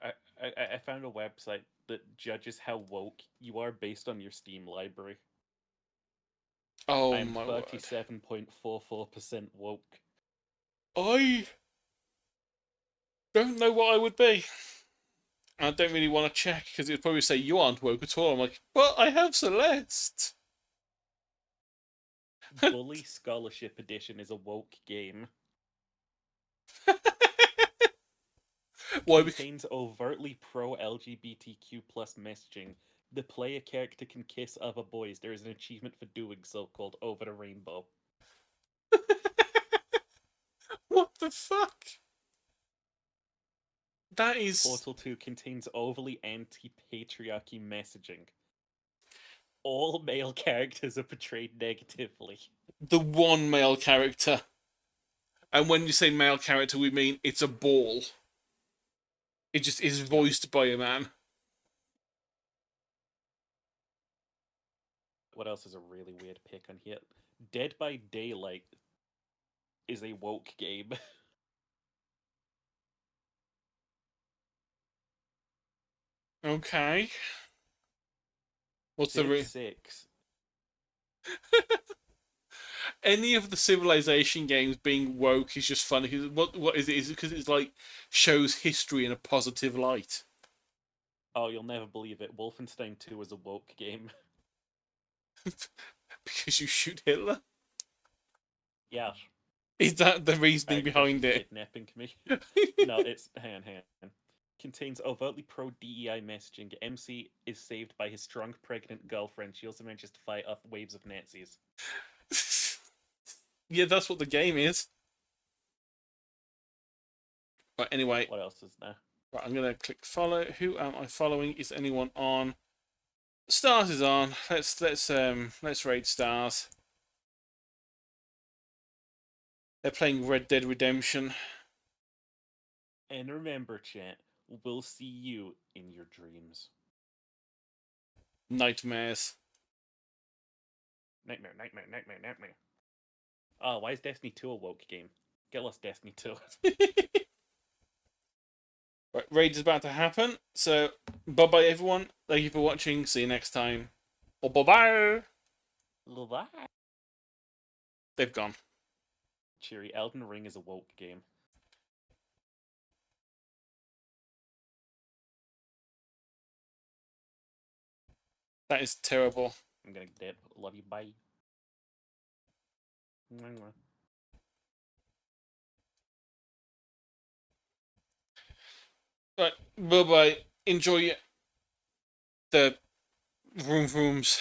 I found a website that judges how woke you are based on your Steam library.
Oh
I'm
my word.
37.44% woke.
I don't know what I would be. I don't really want to check because it'd probably say you aren't woke at all. I'm like, but I have Celeste.
Bully Scholarship Edition is a woke game.
Why?
Contains overtly pro-LGBTQ plus messaging. The player character can kiss other boys. There is an achievement for doing so called Over the Rainbow.
What the fuck? That is...
Portal 2 contains overly anti-patriarchy messaging. All male characters are portrayed negatively.
The one male character. And when you say male character, we mean it's a ball. It just is voiced by a man.
What else is a really weird pick on here? Dead by Daylight is a woke game.
Okay. What's
Civ 6.
Any of the Civilization games being woke is just funny. What is it? Is it because it's shows history in a positive light?
Oh, you'll never believe it. Wolfenstein 2 is a woke game.
Because you shoot Hitler?
Yeah.
Is that the reasoning behind it?
Kidnapping me. No, it's hang on. Contains overtly pro DEI messaging. MC is saved by his strong pregnant girlfriend. She also manages to fight off waves of Nazis.
Yeah, that's what the game is. Right, anyway.
What else is there?
Right, I'm gonna click follow. Who am I following? Is anyone on? Stars is on. Let's raid Stars. They're playing Red Dead Redemption.
And remember, chat, we'll see you in your dreams.
Nightmares.
Nightmare. Oh, why is Destiny 2 a woke game? Get lost, Destiny 2.
Right, raid is about to happen. So, bye bye everyone. Thank you for watching. See you next time. Or bye bye.
Bye.
They've gone.
Cheery, Elden Ring is a woke game.
That is terrible.
I'm gonna dip. Love you, bye.
Right, bye bye. Enjoy the rooms.